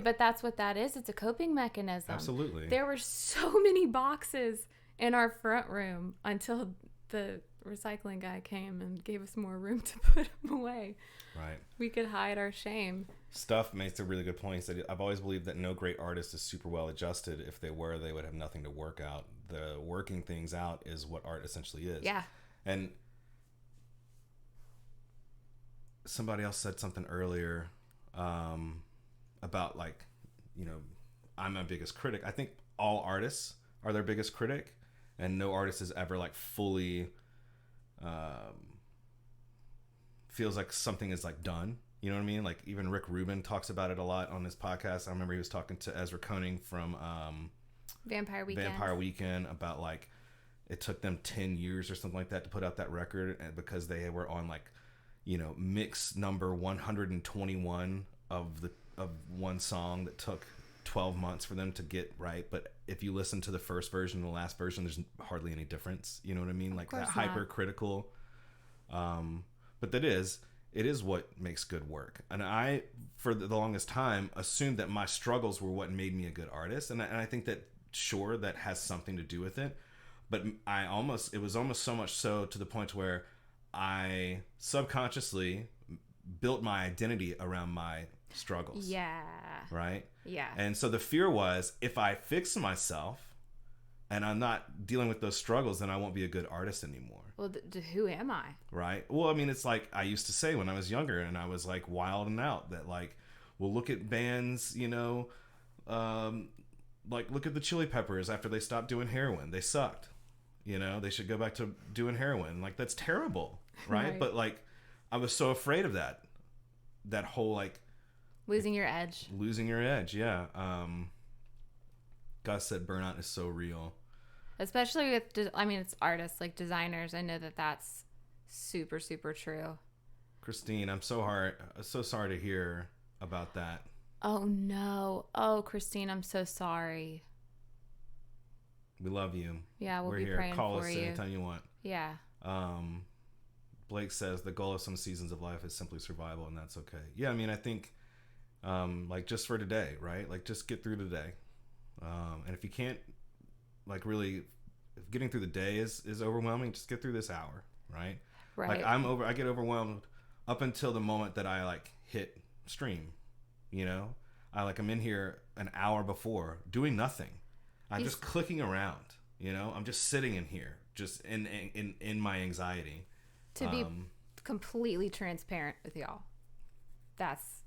but that's what that is. It's a coping mechanism. Absolutely. There were so many boxes in our front room until the recycling guy came and gave us more room to put them away. Right. We could hide our shame. Stuff makes a really good point. He said, I've always believed that no great artist is super well adjusted. If they were, they would have nothing to work out. The working things out is what art essentially is. Yeah. And somebody else said something earlier about, like, you know, I'm my biggest critic. I think all artists are their biggest critic, and no artist is ever like fully feels like something is like done. You know what I mean? Like, even Rick Rubin talks about it a lot on his podcast. I remember he was talking to Ezra Koenig from Vampire Weekend about, like, it took them 10 years or something like that to put out that record, and because they were on, like, you know, mix number 121 of one song that took 12 months for them to get right. But if you listen to the first version and the last version, there's hardly any difference. You know what I mean? Like, that hypercritical. But it is what makes good work. And I, for the longest time, assumed that my struggles were what made me a good artist. And I think that, sure, that has something to do with it. But it was almost so much so to the point where I subconsciously built my identity around my struggles. Yeah. Right? Yeah. And so the fear was, if I fix myself and I'm not dealing with those struggles, then I won't be a good artist anymore. Well, who am I? Right? Well, I mean, it's like I used to say when I was younger and I was, like, wild and out, that, like, well, look at bands, you know, like, look at the Chili Peppers after they stopped doing heroin. They sucked. You know, they should go back to doing heroin. Like, that's terrible. Right? But, like, I was so afraid of that whole, like, losing your edge. Yeah. Gus said burnout is so real. Especially with, it's artists, like designers. I know that that's super, super true. Christine, I'm so sorry to hear about that. Oh, no. Oh, Christine, I'm so sorry. We love you. Yeah, we're here. Praying Call for us you anytime you want. Yeah. Blake says the goal of some seasons of life is simply survival, and that's okay. Yeah, I mean, I think, like, just for today, right? Like, just get through today. And if you can't, like, really, if getting through the day is overwhelming, just get through this hour, right? Right. Like, I get overwhelmed up until the moment that I, like, hit stream, you know? I'm in here an hour before doing nothing. I'm just clicking around, you know? I'm just sitting in here, just in my anxiety. To be completely transparent with y'all, that's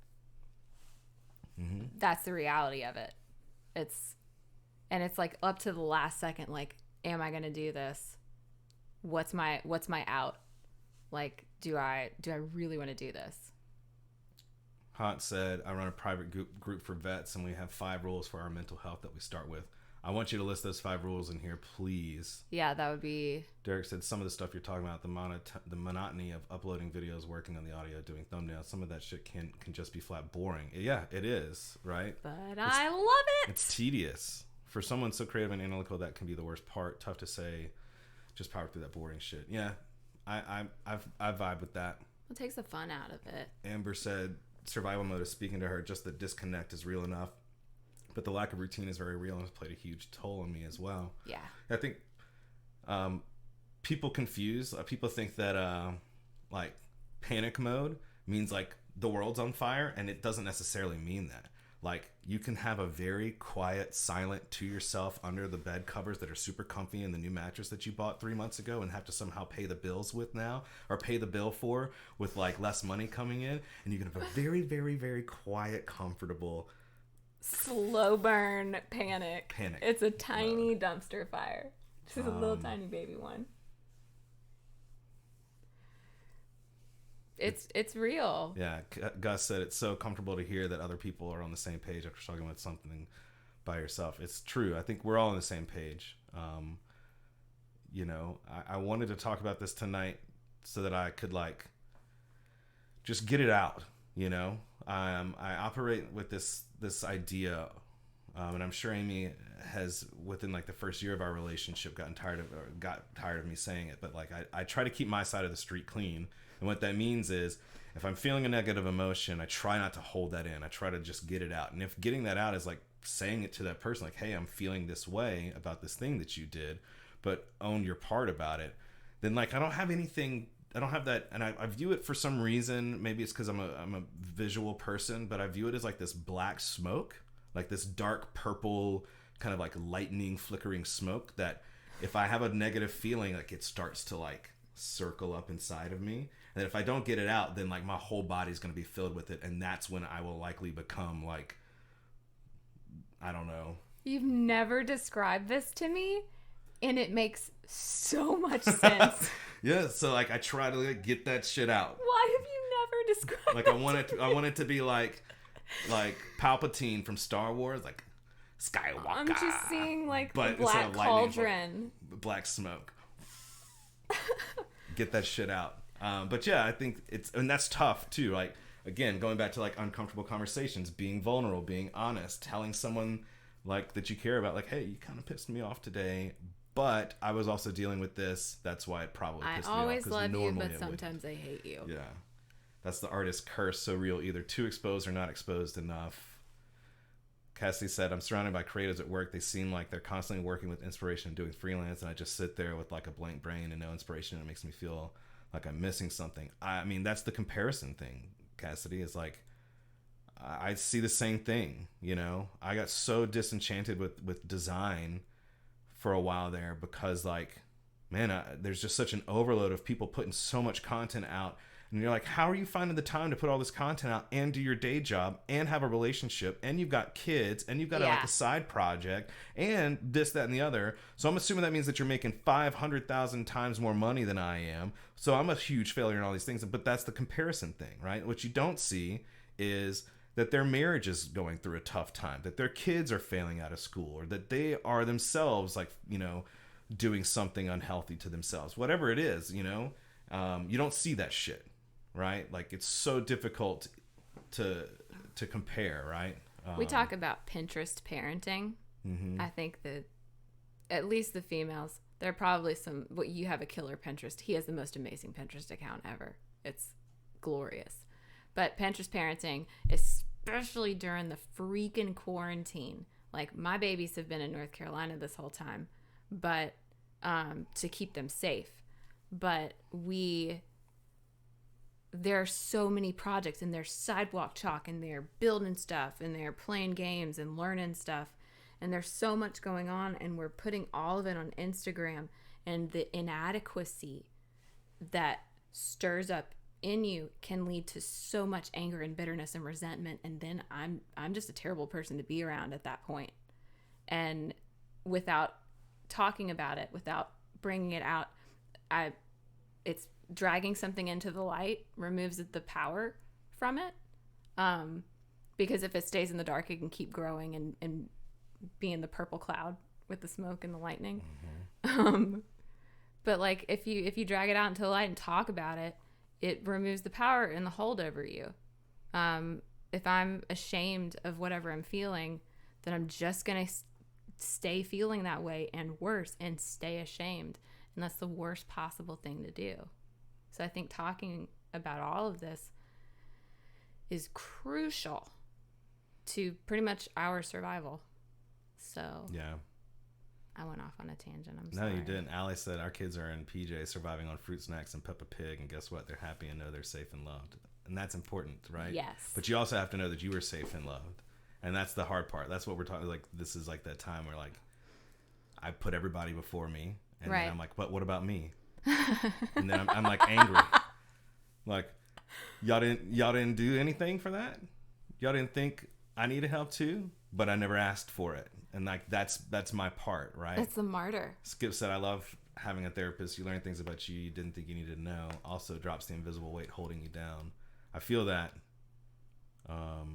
the reality of it. It's like up to the last second, like, am I gonna do this? What's my out? Like, do I really want to do this? Hot said, I run a private group for vets, and we have 5 rules for our mental health that we start with. I want you to list those 5 rules in here, please. Yeah, that would be... Derek said some of the stuff you're talking about, the monotony of uploading videos, working on the audio, doing thumbnails, some of that shit can just be flat boring. Yeah, it is, right? But I love it! It's tedious. For someone so creative and analytical, that can be the worst part. Tough to say. Just power through that boring shit. Yeah, I vibe with that. It takes the fun out of it. Amber said survival mode is speaking to her. Just the disconnect is real enough. But the lack of routine is very real and has played a huge toll on me as well. Yeah. I think people confuse. People think that like panic mode means like the world's on fire, and it doesn't necessarily mean that. Like, you can have a very quiet, silent to yourself under the bed covers that are super comfy in the new mattress that you bought 3 months ago and have to somehow pay the bills with now, or pay the bill for with like less money coming in. And you can have a very, very, very quiet, comfortable, slow burn panic. It's a tiny mode. Dumpster fire. Just a little tiny baby one. It's real. Yeah, Gus said it's so comfortable to hear that other people are on the same page after struggling with something by yourself. It's true. I think we're all on the same page. You know, I wanted to talk about this tonight so that I could like just get it out, you know. I operate with this idea, and I'm sure Aimee has, within like the first year of our relationship, got tired of me saying it. But like I try to keep my side of the street clean, and what that means is if I'm feeling a negative emotion, I try not to hold that in. I try to just get it out, and if getting that out is like saying it to that person, like, hey, I'm feeling this way about this thing that you did, but own your part about it, then like I don't have that, and I view it for some reason. Maybe it's because I'm a visual person, but I view it as like this black smoke, like this dark purple kind of like lightning flickering smoke that if I have a negative feeling, like it starts to like circle up inside of me. And if I don't get it out, then like my whole body's going to be filled with it. And that's when I will likely become like, I don't know. You've never described this to me, and it makes so much sense. Yeah, so like I try to like get that shit out. Why have you never described like I want it to be like Palpatine from Star Wars, like Skywalker. I'm just seeing like but the black cauldron. Black smoke. Get that shit out. But yeah, I think and that's tough too. Like, again, going back to like uncomfortable conversations, being vulnerable, being honest, telling someone like that you care about, like, hey, you kind of pissed me off today, but I was also dealing with this. That's why it probably pissed me off. I always love you, but sometimes I hate you. Yeah. That's the artist's curse, so real, either too exposed or not exposed enough. Cassie said, I'm surrounded by creatives at work. They seem like they're constantly working with inspiration and doing freelance, and I just sit there with like a blank brain and no inspiration, and it makes me feel like I'm missing something. I mean, that's the comparison thing, Cassidy, is like, I see the same thing, you know? I got so disenchanted with design for a while there because, like, man, there's just such an overload of people putting so much content out. And you're like, how are you finding the time to put all this content out and do your day job and have a relationship and you've got kids and you've got like a side project and this, that, and the other. So I'm assuming that means that you're making 500,000 times more money than I am. So I'm a huge failure in all these things. But that's the comparison thing, right? What you don't see is that their marriage is going through a tough time, that their kids are failing out of school, or that they are themselves, like, you know, doing something unhealthy to themselves, whatever it is, you know. You don't see that shit. Right? Like, it's so difficult to compare, right? We talk about Pinterest parenting. Mm-hmm. I think that at least the females, there are probably you have a killer Pinterest. He has the most amazing Pinterest account ever. It's glorious. But Pinterest parenting, especially during the freaking quarantine, like my babies have been in North Carolina this whole time, but to keep them safe. But there are so many projects, and there's sidewalk chalk, and they're building stuff, and they're playing games and learning stuff, and there's so much going on, and we're putting all of it on Instagram, and the inadequacy that stirs up in you can lead to so much anger and bitterness and resentment, and then I'm just a terrible person to be around at that point. And without talking about it, without bringing it out, it's dragging something into the light removes the power from it, because if it stays in the dark, it can keep growing and be in the purple cloud with the smoke and the lightning. Mm-hmm. But like if you drag it out into the light and talk about it, it removes the power and the hold over you. If I'm ashamed of whatever I'm feeling, then I'm just gonna stay feeling that way, and worse, and stay ashamed, and that's the worst possible thing to do. So I think talking about all of this is crucial to pretty much our survival. So yeah, I went off on a tangent. I'm sorry. No, you didn't. Allie said our kids are in PJ surviving on fruit snacks and Peppa Pig, and guess what? They're happy and know they're safe and loved. And that's important, right? Yes. But you also have to know that you are safe and loved. And that's the hard part. That's what we're talking, like, this is like that time where, like, I put everybody before me, and then I'm like, but what about me? And then I'm like angry, like, y'all didn't do anything for that. Y'all didn't think I needed help too, but I never asked for it. And like that's my part, right? It's the martyr. Skip said, I love having a therapist. You learn things about you didn't think you needed to know. Also drops the invisible weight holding you down. I feel that.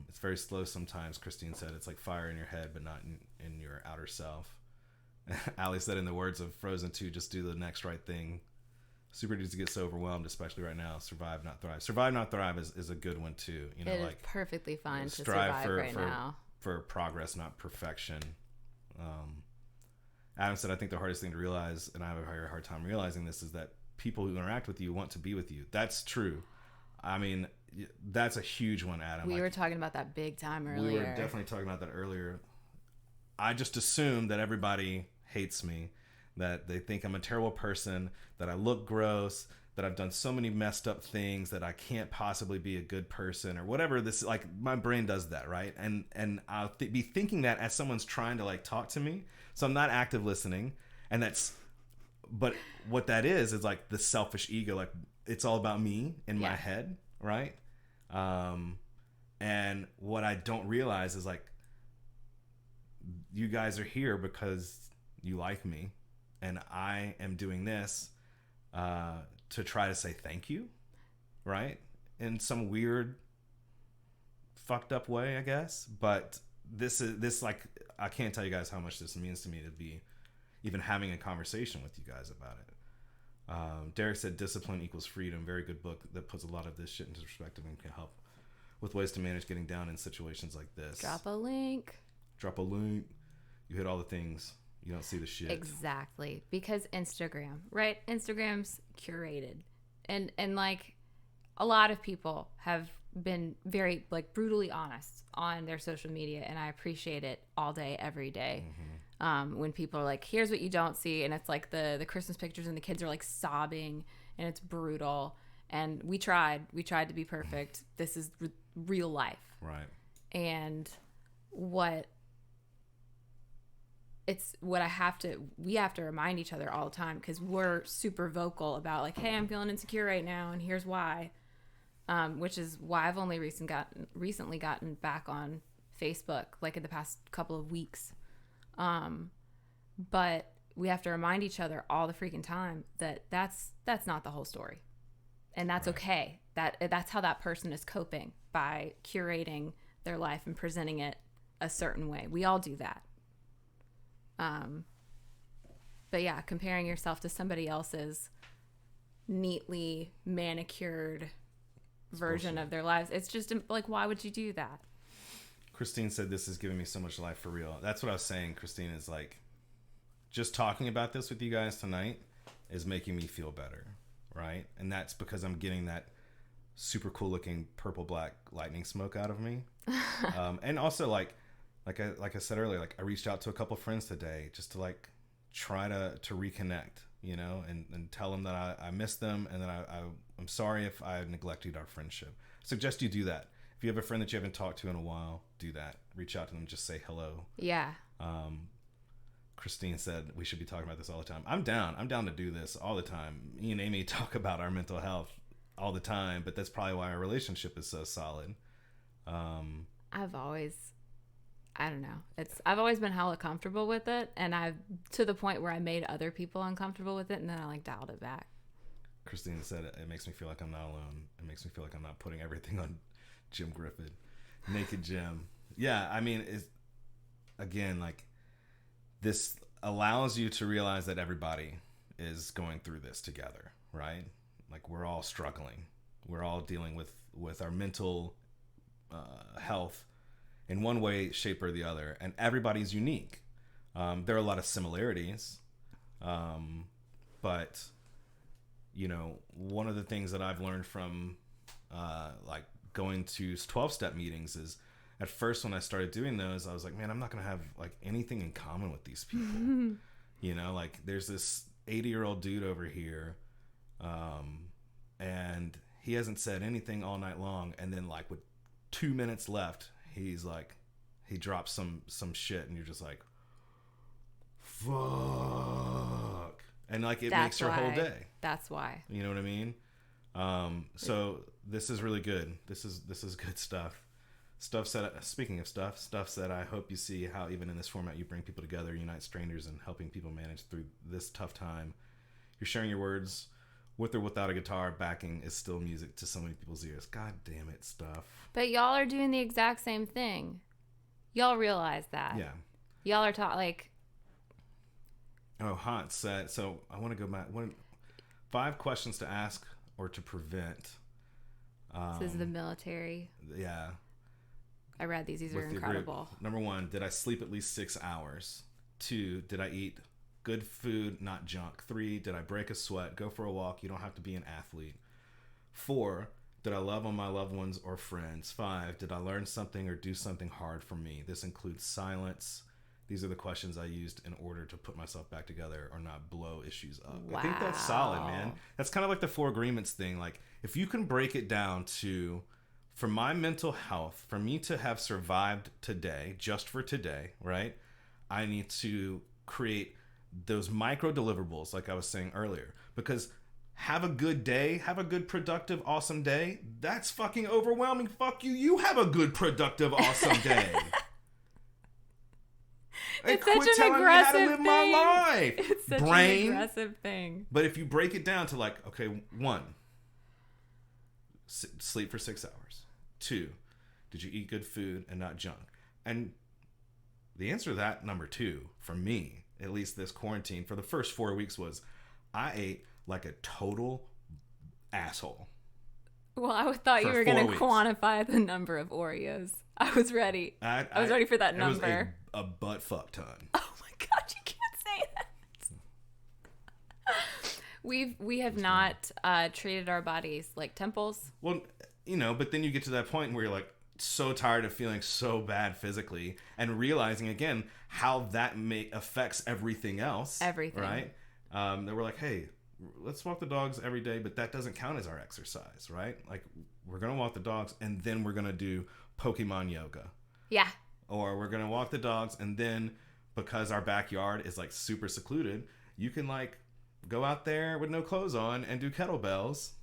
It's very slow sometimes. Christine said it's like fire in your head, but not in your outer self. Allie said, in the words of Frozen 2, just do the next right thing. Super easy to get so overwhelmed, especially right now. Survive, not thrive. Survive, not thrive is a good one too. You know, It is like perfectly fine to strive survive now. for progress, not perfection. Adam said, I think the hardest thing to realize, and I have a very hard time realizing this, is that people who interact with you want to be with you. That's true. I mean, that's a huge one, Adam. We were talking about that big time earlier. We were definitely talking about that earlier. I just assume that everybody hates me, that they think I'm a terrible person, that I look gross, that I've done so many messed up things that I can't possibly be a good person or whatever. This, like, my brain does that, right? And I'll be thinking that as someone's trying to like talk to me, so I'm not active listening, and but what that is like the selfish ego, like it's all about me in my head, right? And what I don't realize is like you guys are here because you like me, and I am doing this to try to say thank you, right? In some weird, fucked up way, I guess. But this like, I can't tell you guys how much this means to me to be even having a conversation with you guys about it. Derek said, "Discipline equals freedom." Very good book that puts a lot of this shit into perspective and can help with ways to manage getting down in situations like this. Drop a link. You hit all the things. You don't see the shit. Exactly. Because Instagram, right? Instagram's curated. And like a lot of people have been very like brutally honest on their social media, and I appreciate it all day, every day. When people are like, here's what you don't see, and it's like the Christmas pictures and the kids are like sobbing and it's brutal. And we tried to be perfect. This is real life. Right. And we have to remind each other all the time, because we're super vocal about like, hey, I'm feeling insecure right now, and here's why. Which is why I've only recently gotten back on Facebook, like in the past couple of weeks. But we have to remind each other all the freaking time that that's not the whole story, and that's right. Okay. That's how that person is coping, by curating their life and presenting it a certain way. We all do that. But yeah, comparing yourself to somebody else's neatly manicured version of their lives, it's just like, why would you do that? Christine said, "This is giving me so much life for real." That's what I was saying, Christine, is like, just talking about this with you guys tonight is making me feel better, right? And that's because I'm getting that super cool looking purple black lightning smoke out of me. And also like I said earlier, like I reached out to a couple friends today just to like try to reconnect, you know, and tell them that I miss them, and that I'm sorry if I neglected our friendship. I suggest you do that. If you have a friend that you haven't talked to in a while, do that. Reach out to them, just say hello. Yeah. Christine said we should be talking about this all the time. I'm down to do this all the time. Me and Aimee talk about our mental health all the time, but that's probably why our relationship is so solid. I've always been hella comfortable with it, and I've to the point where I made other people uncomfortable with it, and then I like dialed it back. Christine said it makes me feel like I'm not alone. It makes me feel like I'm not putting everything on Jim Griffin. Naked Jim. Yeah, I mean, it's, again, like, this allows you to realize that everybody is going through this together, right? Like, we're all struggling. We're all dealing with our mental health in one way, shape, or the other. And everybody's unique. There are a lot of similarities. But, you know, one of the things that I've learned from like going to 12-step meetings is, at first when I started doing those, I was like, man, I'm not going to have like anything in common with these people. You know, like there's this 80-year-old dude over here, and he hasn't said anything all night long. And then like with 2 minutes left, he's like, he drops some shit, and you're just like, fuck. And like, it makes your whole day. That's why. You know what I mean? So this is really good. This is good stuff. Speaking of stuff that I hope you see how even in this format you bring people together, unite strangers, and helping people manage through this tough time. You're sharing your words with or without a guitar backing is still music to so many people's ears. God damn it, stuff. But y'all are doing the exact same thing. Y'all realize that. Yeah. Y'all are like. Oh, Hot said, so I want to go back. 5 questions to ask or to prevent. This is the military. Yeah. I read these. These are incredible. Number 1, did I sleep at least 6 hours? 2, did I eat good food, not junk? 3, did I break a sweat? Go for a walk. You don't have to be an athlete. 4, did I love on my loved ones or friends? 5, did I learn something or do something hard for me? This includes silence. These are the questions I used in order to put myself back together or not blow issues up. Wow. I think that's solid, man. That's kind of like the 4 agreements thing. Like, if you can break it down to, for my mental health, for me to have survived today, just for today, right? I need to create those micro deliverables, like I was saying earlier, because have a good day, have a good, productive, awesome day. That's fucking overwhelming. Fuck you. You have a good, productive, awesome day. It's such an aggressive thing. My life. It's such Brain. an aggressive thing. But if you break it down to like, okay, 1, sleep for 6 hours. 2, did you eat good food and not junk? And the answer to that, number 2, for me, at least this quarantine, for the first 4 weeks was I ate like a total asshole. Well, I thought you were going to quantify the number of Oreos. I was ready. I was ready for that number. It was a butt fuck ton. Oh my God, you can't say that. We have not treated our bodies like temples. Well, you know, but then you get to that point where you're like so tired of feeling so bad physically and realizing again how that affects everything else. Everything. Right? That we're like, hey, let's walk the dogs every day, but that doesn't count as our exercise, right? Like, we're going to walk the dogs and then we're going to do Pokemon yoga. Yeah. Or we're going to walk the dogs and then, because our backyard is like super secluded, you can like go out there with no clothes on and do kettlebells.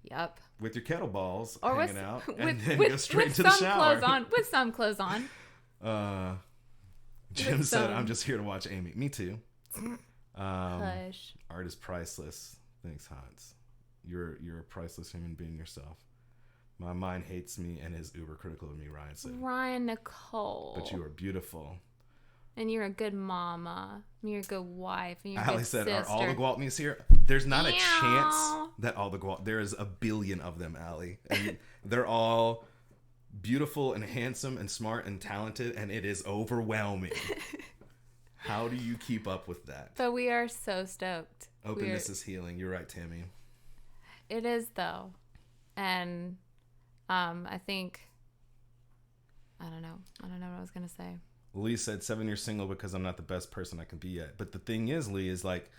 Yep. With your kettleballs or hanging out and then go straight to the shower. With some clothes on. Jim said, I'm just here to watch Aimee. Me too. Hush. Art is priceless. Thanks, Hans. You're a priceless human being yourself. My mind hates me and is uber critical of me, Ryan said. Ryan Nicole. But you are beautiful. And you're a good mama. And you're a good wife. And you're a Allie good said, sister. are all the Gwaltneys here? There's not a chance that all the there is a billion of them, Allie. And they're all beautiful and handsome and smart and talented, and it is overwhelming. How do you keep up with that? But we are so stoked. Openness is healing. You're right, Tammy. It is, though. And I think, I don't know what I was going to say. Lee said 7 years single because I'm not the best person I can be yet. But the thing is, Lee, is like,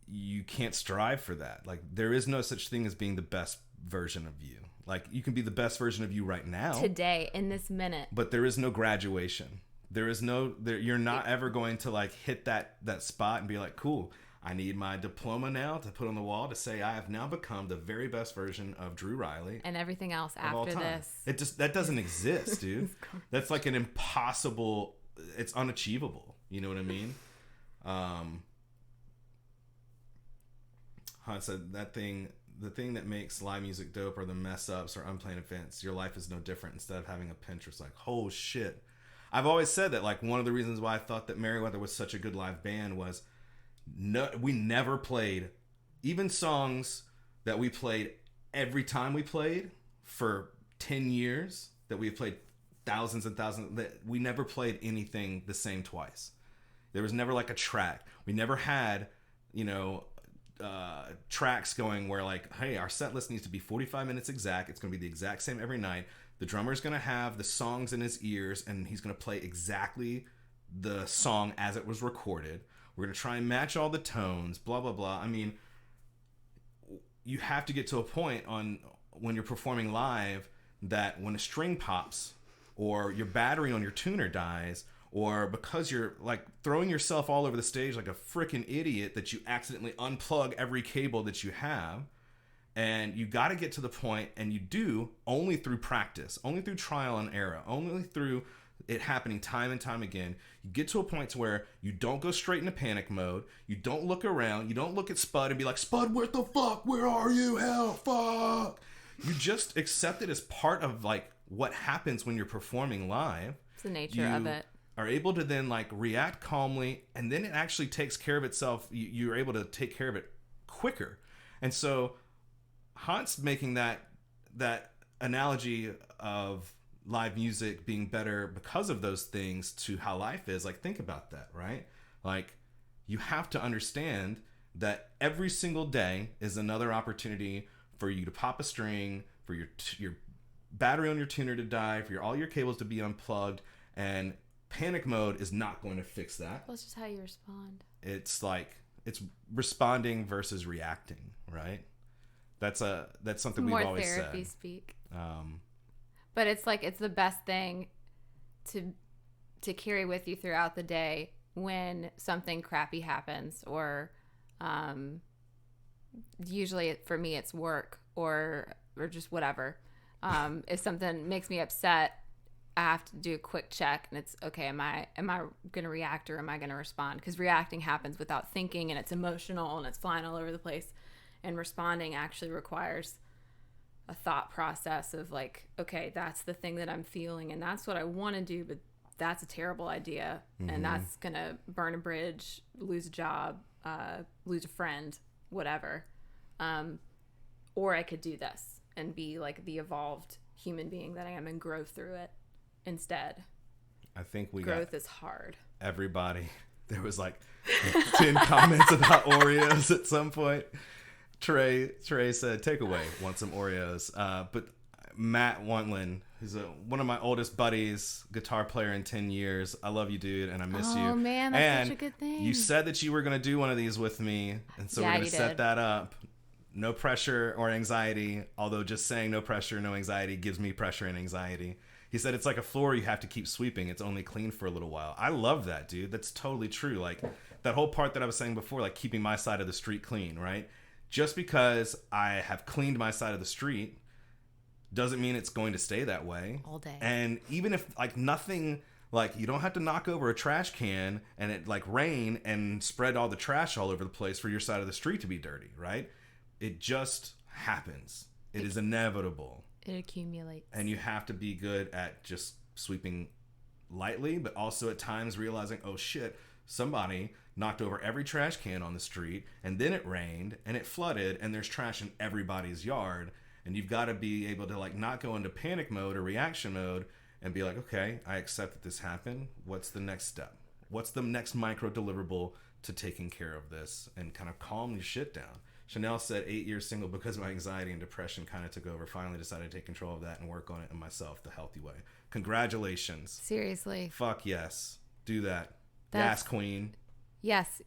you can't strive for that. Like, there is no such thing as being the best version of you. Like, you can be the best version of you right now. Today, in this minute. But there is no graduation. There is no, you're not ever going to like hit that spot and be like, cool, I need my diploma now to put on the wall to say I have now become the very best version of Drew Riley. And everything else after this. That doesn't exist, dude. That's like an impossible, it's unachievable. You know what I mean? Han said the thing that makes live music dope are the mess ups or unplanned events. Your life is no different. Instead of having a Pinterest, like, oh shit. I've always said that, like, one of the reasons why I thought that Merriweather was such a good live band was we never played, even songs that we played every time we played for 10 years, that we played thousands and thousands, that we never played anything the same twice. There was never like a track. We never had, tracks going where like, hey, our set list needs to be 45 minutes exact. It's going to be the exact same every night. The drummer's going to have the songs in his ears, and he's going to play exactly the song as it was recorded. We're going to try and match all the tones, blah, blah, blah. I mean, you have to get to a point when you're performing live that when a string pops or your battery on your tuner dies, or because you're like throwing yourself all over the stage like a freaking idiot that you accidentally unplug every cable that you have. And you got to get to the point, and you do, only through practice, only through trial and error, only through it happening time and time again. You get to a point to where you don't go straight into panic mode. You don't look around. You don't look at Spud and be like, Spud, where the fuck? Where are you? Hell, fuck. You just accept it as part of like what happens when you're performing live. It's the nature of it. Are able to then like react calmly, and then it actually takes care of itself. You're able to take care of it quicker. And so Hans making that analogy of live music being better because of those things to how life is, like, think about that, right? Like, you have to understand that every single day is another opportunity for you to pop a string, for your battery on your tuner to die, for all your cables to be unplugged, and panic mode is not going to fix that. Well, it's just how you respond. It's like, it's responding versus reacting, right? That's something we've always said. More therapy speak. But it's like, it's the best thing to carry with you throughout the day when something crappy happens, or usually for me it's work or just whatever. If something makes me upset, I have to do a quick check, and it's okay. Am I going to react, or am I going to respond? Because reacting happens without thinking, and it's emotional, and it's flying all over the place. And responding actually requires a thought process of like, okay, that's the thing that I'm feeling, and that's what I want to do, but that's a terrible idea, and that's going to burn a bridge, lose a job, lose a friend, whatever. Or I could do this and be like the evolved human being that I am and grow through it instead. I think growth is hard. Everybody, there was like 10 comments about Oreos at some point. Trey said, takeaway, want some Oreos. But Matt Wantland, who's one of my oldest buddies, guitar player in 10 years. I love you, dude, and I miss you. Oh, man, that's such a good thing. You said that you were going to do one of these with me, and so we're going to set that up. No pressure or anxiety, although just saying no pressure, no anxiety gives me pressure and anxiety. He said it's like a floor you have to keep sweeping. It's only clean for a little while. I love that, dude. That's totally true. Like, that whole part that I was saying before, like keeping my side of the street clean, right? Just because I have cleaned my side of the street doesn't mean it's going to stay that way all day. And even if like nothing, like you don't have to knock over a trash can and it like rain and spread all the trash all over the place for your side of the street to be dirty, right? It just happens. It is inevitable. It accumulates. And you have to be good at just sweeping lightly, but also at times realizing, oh shit, somebody knocked over every trash can on the street, and then it rained and it flooded and there's trash in everybody's yard, and you've got to be able to like not go into panic mode or reaction mode and be like, okay, I accept that this happened. What's the next step? What's the next micro deliverable to taking care of this, and kind of calm your shit down. Chanel said 8 years single because my anxiety and depression kind of took over. Finally decided to take control of that and work on it in myself the healthy way. Congratulations. Seriously. Fuck yes. Do that. Yes, queen. Yes.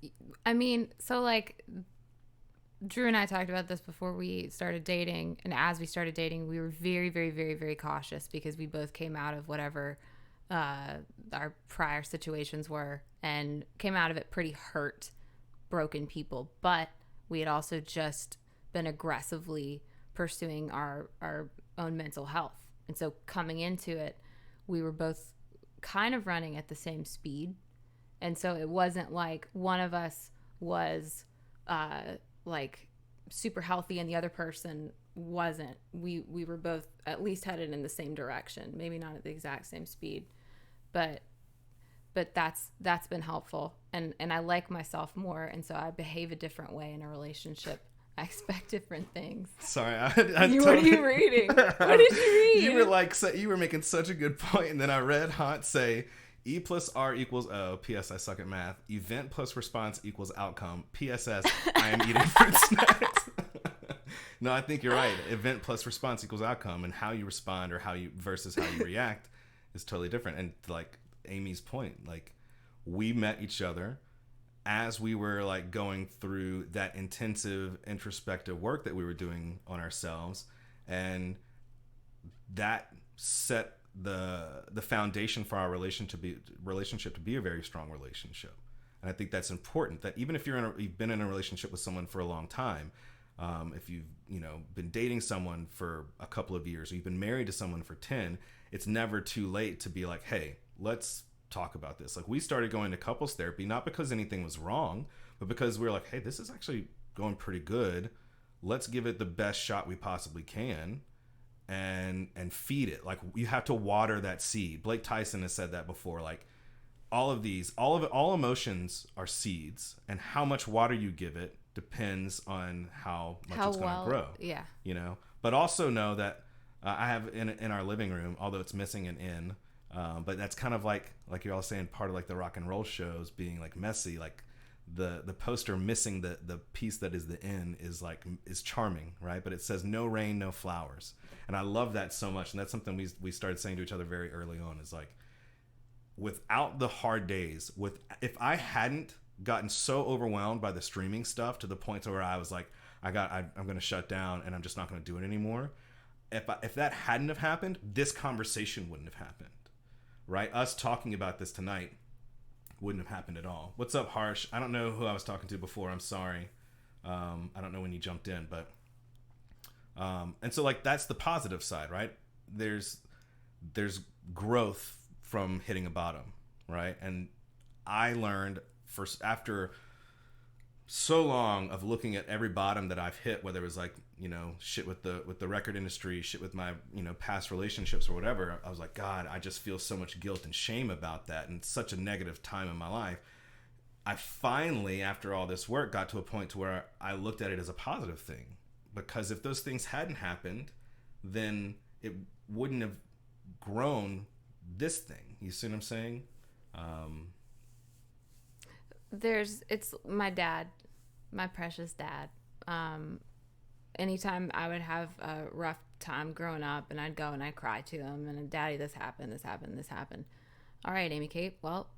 I mean, so like Drew and I talked about this before we started dating. And as we started dating, we were very, very, very, very cautious because we both came out of whatever our prior situations were and came out of it pretty hurt, broken people. But we had also just been aggressively pursuing our own mental health. And so coming into it, we were both kind of running at the same speed. And so it wasn't like one of us was like super healthy and the other person wasn't. We were both at least headed in the same direction, maybe not at the exact same speed, but that's been helpful. And I like myself more, and so I behave a different way in a relationship. I expect different things. Sorry, what are you reading? What did you read? You were making such a good point, and then I read Hunt say, E plus R equals O. P.S. I suck at math. Event plus response equals outcome. P.S.S. I am eating fruit snacks. No, I think you're right. Event plus response equals outcome, and how you respond or how you versus how you react is totally different. And like Amy's point, like we met each other as we were like going through that intensive introspective work that we were doing on ourselves, and that set the foundation for our relationship to be a very strong relationship. And I think that's important, that even if you've been in a relationship with someone for a long time, if you've been dating someone for a couple of years, or you've been married to someone for 10, it's never too late to be like, hey, let's talk about this. Like, we started going to couples therapy not because anything was wrong, but because we were like, hey, this is actually going pretty good. Let's give it the best shot we possibly can. And feed it. Like, you have to water that seed. Blake Tyson has said that before. Like, all emotions are seeds, and how much water you give it depends on how much How it's going to well, grow. yeah. You know, but also know that I have in our living room, although it's missing an N, but that's kind of like you're all saying, part of like the rock and roll shows being like messy. Like the poster missing the piece that is the N is charming, right? But it says no rain, no flowers, and I love that so much. And that's something we started saying to each other very early on. Is like, without the hard days, if I hadn't gotten so overwhelmed by the streaming stuff to the point to where I was like, I'm going to shut down and I'm just not going to do it anymore. If that hadn't have happened, this conversation wouldn't have happened, right? Us talking about this tonight wouldn't have happened at all. What's up, Harsh? I don't know who I was talking to before. I'm sorry. I don't know when you jumped in, but and so like that's the positive side, right? There's growth from hitting a bottom, right? And I learned after so long of looking at every bottom that I've hit, whether it was like, you know, shit with the record industry, shit with my, you know, past relationships or whatever, I was like, God, I just feel so much guilt and shame about that, and it's such a negative time in my life. I finally, after all this work, got to a point to where I looked at it as a positive thing, because if those things hadn't happened, then it wouldn't have grown this thing. You see what I'm saying? It's my dad, my precious dad. Anytime I would have a rough time growing up, and I'd go and I'd cry to him, and Daddy, this happened, this happened, this happened. All right, Aimee Cake, well,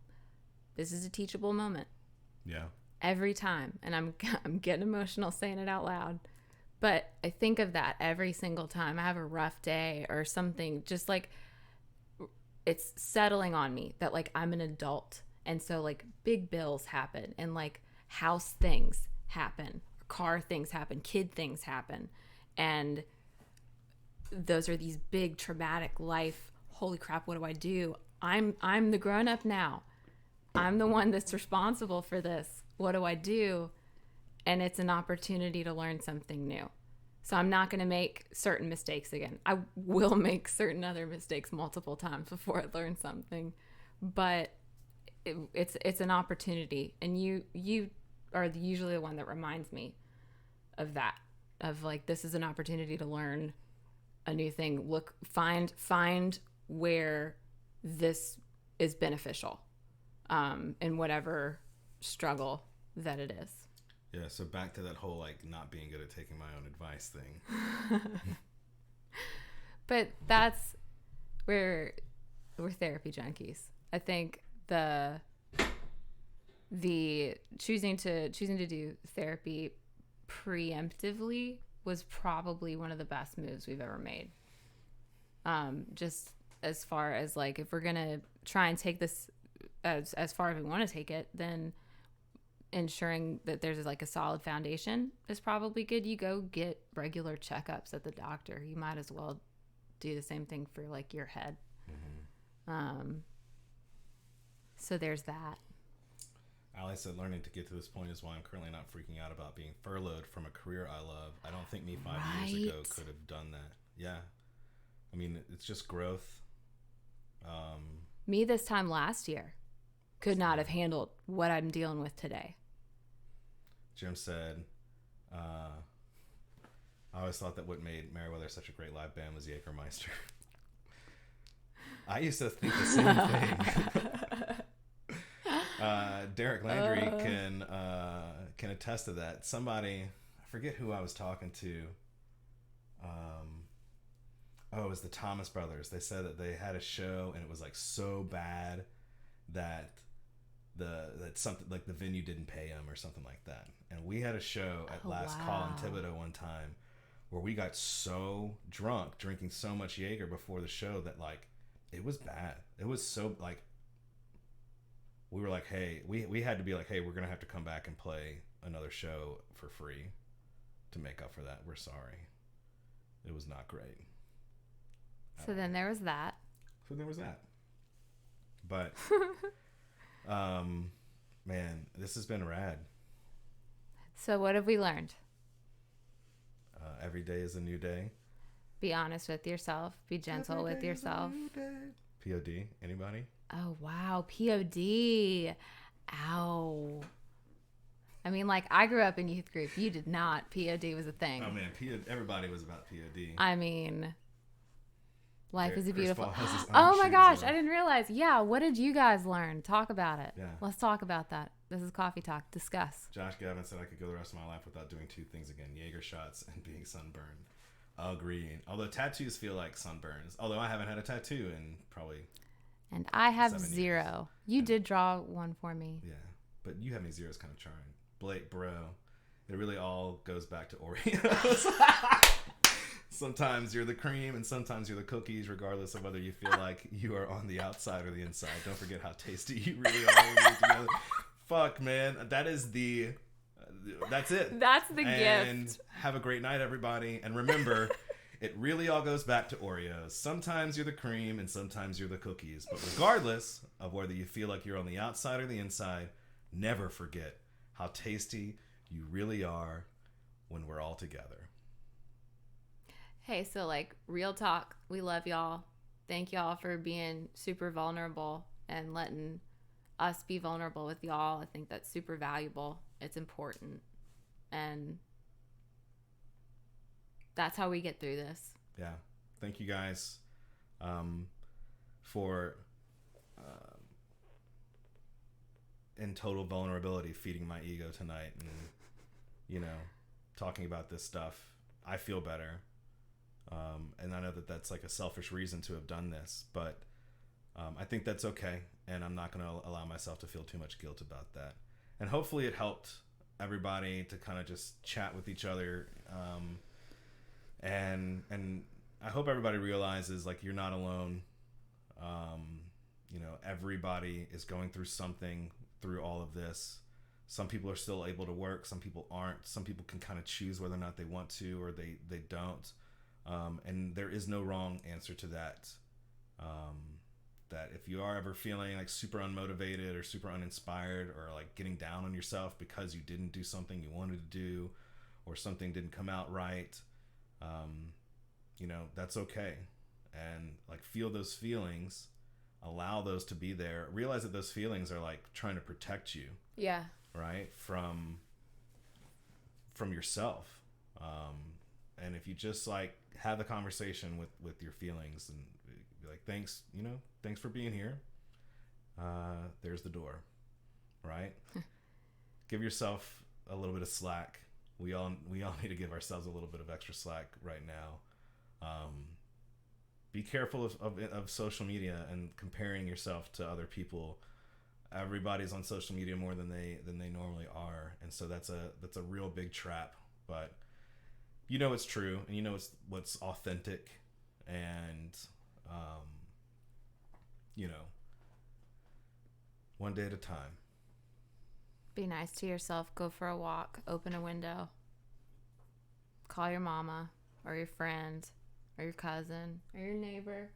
this is a teachable moment. Yeah. Every time. And I'm getting emotional saying it out loud. But I think of that every single time I have a rough day or something, just like it's settling on me that like I'm an adult. And so like big bills happen, and like house things happen, car things happen, kid things happen. And those are these big traumatic life. Holy crap, what do I do? I'm the grown up now. I'm the one that's responsible for this. What do I do? And it's an opportunity to learn something new. So I'm not going to make certain mistakes again. I will make certain other mistakes multiple times before I learn something. But it's an opportunity. And you are usually the one that reminds me of that. Of like, this is an opportunity to learn a new thing. Look, find where this is beneficial in whatever struggle that it is. Yeah, so back to that whole like not being good at taking my own advice thing. But that's where we're therapy junkies. I think the choosing to do therapy preemptively was probably one of the best moves we've ever made. Just as far as like, if we're gonna try and take this as far as we want to take it, then ensuring that there's like a solid foundation is probably good. You go get regular checkups at the doctor. You might as well do the same thing for like your head. Mm-hmm. So there's that. Ali said learning to get to this point is why I'm currently not freaking out about being furloughed from a career I love. I don't think me 5 years ago could have done that. Yeah. I mean, it's just growth. Me this time last year could not have handled what I'm dealing with today. Jim said, I always thought that what made Merriweather such a great live band was Jägermeister. I used to think the same thing. Derek Landry can attest to that. Somebody, I forget who I was talking to. It was the Thomas Brothers. They said that they had a show and it was like so bad that that something like the venue didn't pay them or something like that. And we had a show at Last Call in Thibodaux one time where we got so drunk, drinking so much Jaeger before the show that like it was bad. It was so like we were like, hey, we had to be like, hey, we're gonna have to come back and play another show for free to make up for that. We're sorry. It was not great. So then there was that. But man, this has been rad. So what have we learned? Every day is a new day. Be honest with yourself. Be gentle with yourself. POD. Anybody? Oh, wow. POD. Ow. I mean, like, I grew up in youth group. You did not. POD was a thing. Oh man, everybody was about POD. I mean, life is a beautiful. Chris Paul has his own Oh my shoes gosh, on. I didn't realize. Yeah, what did you guys learn? Talk about it. Yeah. Let's talk about that. This is Coffee Talk. Discuss. Josh Gavin said I could go the rest of my life without doing two things again: Jaeger shots and being sunburned. Agreed. Although tattoos feel like sunburns. Although I haven't had a tattoo in probably. And I have 7 zero. years. You did draw one for me. Yeah, but you having zero is kind of charming. Blake, bro, it really all goes back to Oreos. Sometimes you're the cream and sometimes you're the cookies, regardless of whether you feel like you are on the outside or the inside. Don't forget how tasty you really are when you're together. Fuck, man. That is that's it. That's the and gift. Have a great night, everybody. And remember, it really all goes back to Oreos. Sometimes you're the cream and sometimes you're the cookies. But regardless of whether you feel like you're on the outside or the inside, never forget how tasty you really are when we're all together. Hey, so like real talk, we love y'all. Thank y'all for being super vulnerable and letting us be vulnerable with y'all. I think that's super valuable. It's important. And that's how we get through this. Yeah. Thank you guys for in total vulnerability feeding my ego tonight and, you know, talking about this stuff. I feel better. And I know that that's like a selfish reason to have done this, but I think that's okay. And I'm not going to allow myself to feel too much guilt about that. And hopefully it helped everybody to kind of just chat with each other. And I hope everybody realizes like you're not alone. You know, everybody is going through something through all of this. Some people are still able to work. Some people aren't. Some people can kind of choose whether or not they want to or they don't. And there is no wrong answer to that. That if you are ever feeling like super unmotivated or super uninspired or like getting down on yourself because you didn't do something you wanted to do or something didn't come out right, you know, that's okay. And like feel those feelings, allow those to be there. Realize that those feelings are like trying to protect you. Yeah. Right? From yourself. And if you just like have the conversation with your feelings and be like, thanks, you know, thanks for being here. There's the door, right? Give yourself a little bit of slack. We all need to give ourselves a little bit of extra slack right now. Be careful of social media and comparing yourself to other people. Everybody's on social media more than they normally are, and so that's a real big trap. But you know it's true, and you know what's authentic, and you know, one day at a time. Be nice to yourself. Go for a walk. Open a window. Call your mama or your friend or your cousin or your neighbor.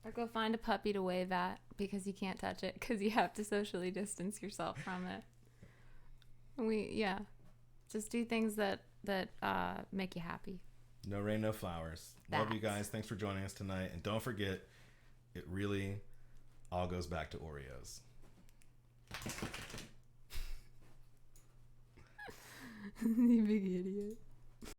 Or go find a puppy to wave at because you can't touch it because you have to socially distance yourself from it. Just do things that make you happy. No rain, no flowers. Love you guys. Thanks for joining us tonight. And don't forget, it really all goes back to Oreos. You big idiot.